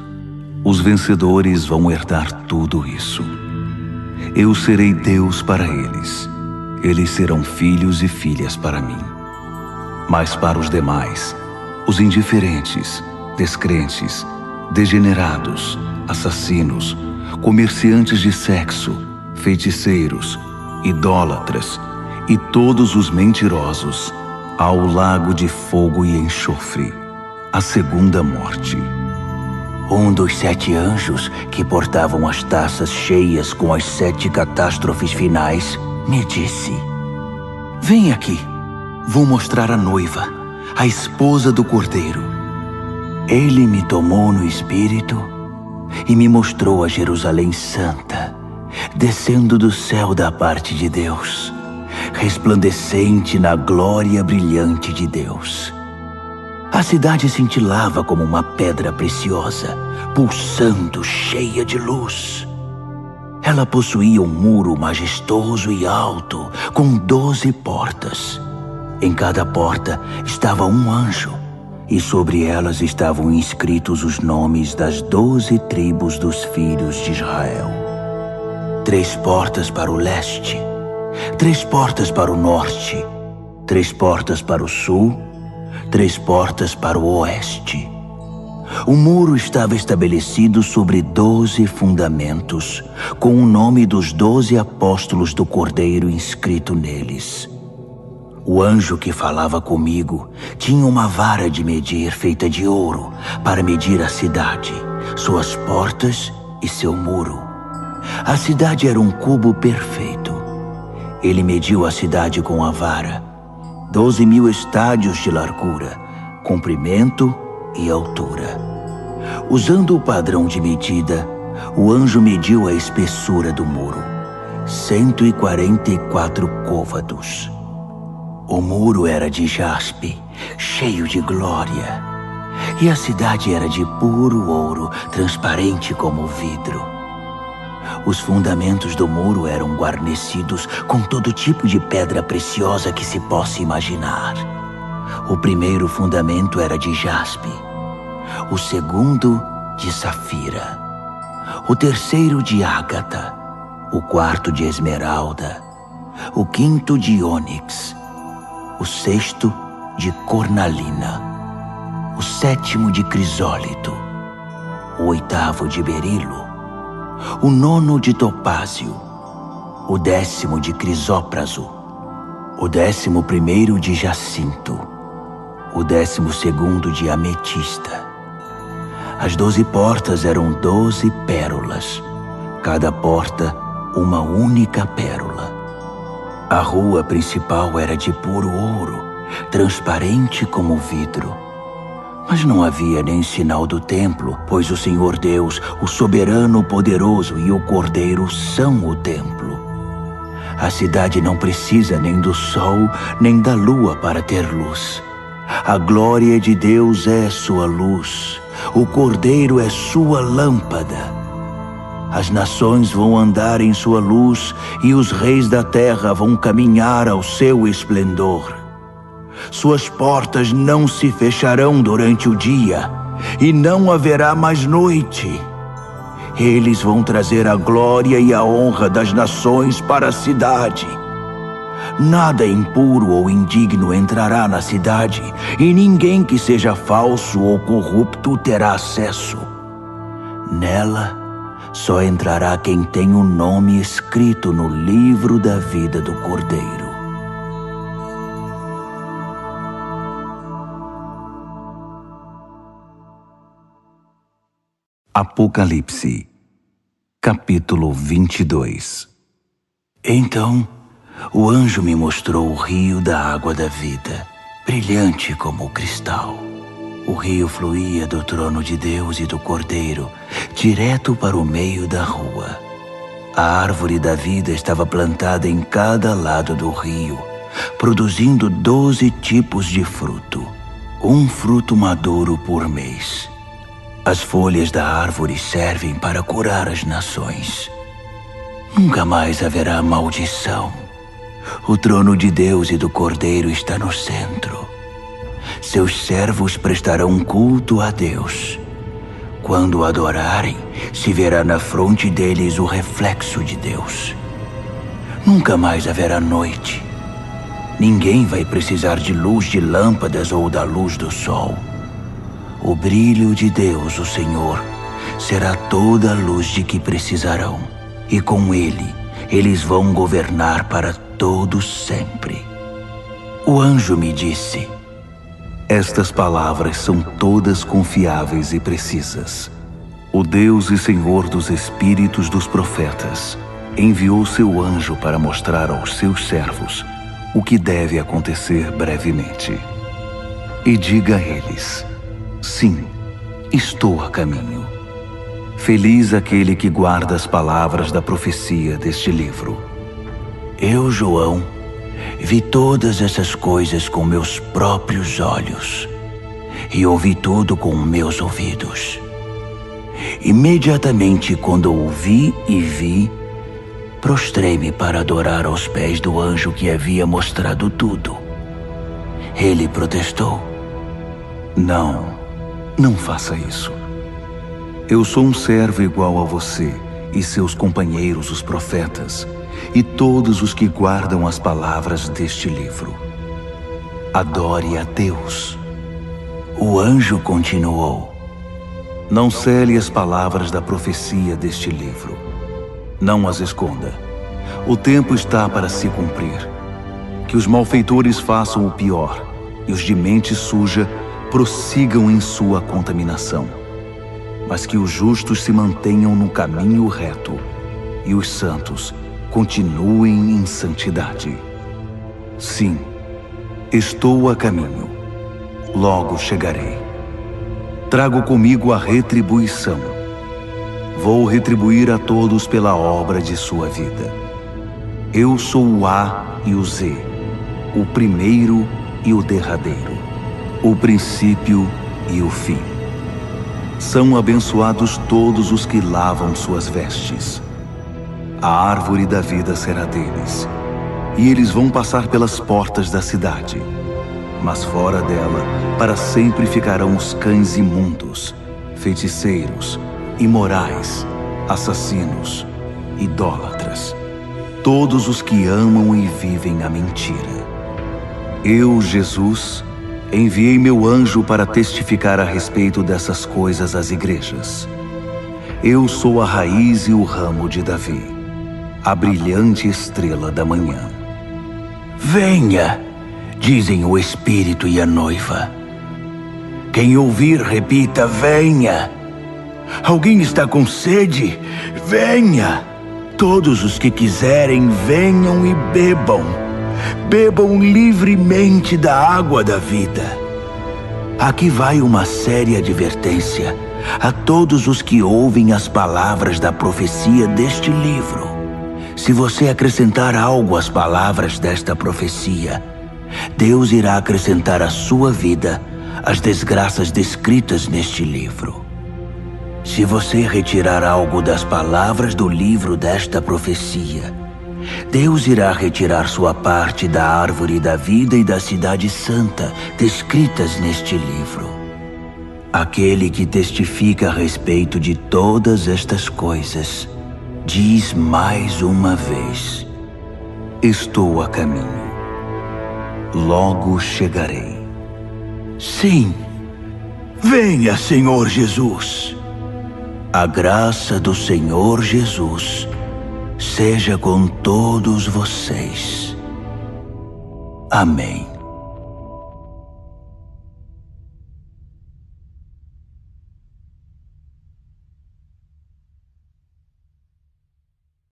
Os vencedores vão herdar tudo isso. Eu serei Deus para eles. Eles serão filhos e filhas para mim. Mas para os demais, os indiferentes, descrentes, degenerados, assassinos, comerciantes de sexo, feiticeiros, idólatras e todos os mentirosos ao lago de fogo e enxofre, a segunda morte. Um dos 7 anjos que portavam as taças cheias com as 7 catástrofes finais me disse: Vem aqui, vou mostrar a noiva, a esposa do Cordeiro. Ele me tomou no espírito e me mostrou a Jerusalém Santa, descendo do céu da parte de Deus, resplandecente na glória brilhante de Deus. A cidade cintilava como uma pedra preciosa, pulsando, cheia de luz. Ela possuía um muro majestoso e alto, com 12 portas. Em cada porta estava um anjo, e sobre elas estavam inscritos os nomes das 12 tribos dos filhos de Israel. 3 portas para o leste, 3 portas para o norte, 3 portas para o sul, 3 portas para o oeste. O muro estava estabelecido sobre 12 fundamentos, com o nome dos 12 apóstolos do Cordeiro inscrito neles. O anjo que falava comigo tinha uma vara de medir feita de ouro para medir a cidade, suas portas e seu muro. A cidade era um cubo perfeito. Ele mediu a cidade com a vara, 12.000 estádios de largura, comprimento e altura. Usando o padrão de medida, o anjo mediu a espessura do muro, 144 côvados. O muro era de jaspe, cheio de glória, e a cidade era de puro ouro, transparente como vidro. Os fundamentos do muro eram guarnecidos com todo tipo de pedra preciosa que se possa imaginar. O primeiro fundamento era de jaspe, o segundo de safira, o terceiro de ágata, o quarto de esmeralda, o quinto de ônix, o sexto de cornalina, o sétimo de crisólito, o oitavo de berilo, o nono de topázio, o 10º de crisópraso, o 11º de jacinto, o 12º de ametista. As 12 portas eram 12 pérolas, cada porta uma única pérola. A rua principal era de puro ouro, transparente como vidro. Mas não havia nem sinal do templo, pois o Senhor Deus, o soberano poderoso e o Cordeiro são o templo. A cidade não precisa nem do sol, nem da lua para ter luz. A glória de Deus é sua luz, o Cordeiro é sua lâmpada. As nações vão andar em sua luz e os reis da terra vão caminhar ao seu esplendor. Suas portas não se fecharão durante o dia e não haverá mais noite. Eles vão trazer a glória e a honra das nações para a cidade. Nada impuro ou indigno entrará na cidade e ninguém que seja falso ou corrupto terá acesso. Nela, só entrará quem tem o nome escrito no livro da vida do Cordeiro. Apocalipse, capítulo 22. Então, o anjo me mostrou o rio da água da vida, brilhante como o cristal. O rio fluía do trono de Deus e do Cordeiro, direto para o meio da rua. A árvore da vida estava plantada em cada lado do rio, produzindo 12 tipos de fruto, um fruto maduro por mês. As folhas da árvore servem para curar as nações. Nunca mais haverá maldição. O trono de Deus e do Cordeiro está no centro. Seus servos prestarão culto a Deus. Quando o adorarem, se verá na fronte deles o reflexo de Deus. Nunca mais haverá noite. Ninguém vai precisar de luz de lâmpadas ou da luz do sol. O brilho de Deus, o Senhor, será toda a luz de que precisarão, e com ele, eles vão governar para todos sempre. O anjo me disse: estas palavras são todas confiáveis e precisas. O Deus e Senhor dos espíritos dos profetas enviou seu anjo para mostrar aos seus servos o que deve acontecer brevemente. E diga a eles: sim, estou a caminho. Feliz aquele que guarda as palavras da profecia deste livro. Eu, João, vi todas essas coisas com meus próprios olhos e ouvi tudo com meus ouvidos. Imediatamente quando ouvi e vi, prostrei-me para adorar aos pés do anjo que havia mostrado tudo. Ele protestou: Não faça isso. Eu sou um servo igual a você e seus companheiros, os profetas, e todos os que guardam as palavras deste livro. Adore a Deus. O anjo continuou: não cele as palavras da profecia deste livro. Não as esconda. O tempo está para se cumprir. Que os malfeitores façam o pior e os de mente suja prossigam em sua contaminação. Mas que os justos se mantenham no caminho reto e os santos continuem em santidade. Sim, estou a caminho. Logo chegarei. Trago comigo a retribuição. Vou retribuir a todos pela obra de sua vida. Eu sou o A e o Z, o primeiro e o derradeiro, o princípio e o fim. São abençoados todos os que lavam suas vestes. A árvore da vida será deles, e eles vão passar pelas portas da cidade. Mas fora dela, para sempre ficarão os cães imundos, feiticeiros, imorais, assassinos, idólatras, todos os que amam e vivem a mentira. Eu, Jesus, enviei meu anjo para testificar a respeito dessas coisas às igrejas. Eu sou a raiz e o ramo de Davi, a brilhante estrela da manhã. Venha, dizem o Espírito e a noiva. Quem ouvir, repita: venha. Alguém está com sede? Venha. Todos os que quiserem, venham e bebam. Bebam livremente da água da vida. Aqui vai uma séria advertência a todos os que ouvem as palavras da profecia deste livro. Se você acrescentar algo às palavras desta profecia, Deus irá acrescentar à sua vida as desgraças descritas neste livro. Se você retirar algo das palavras do livro desta profecia, Deus irá retirar sua parte da árvore da vida e da cidade santa descritas neste livro. Aquele que testifica a respeito de todas estas coisas diz mais uma vez: estou a caminho. Logo chegarei. Sim, venha, Senhor Jesus. A graça do Senhor Jesus seja com todos vocês. Amém.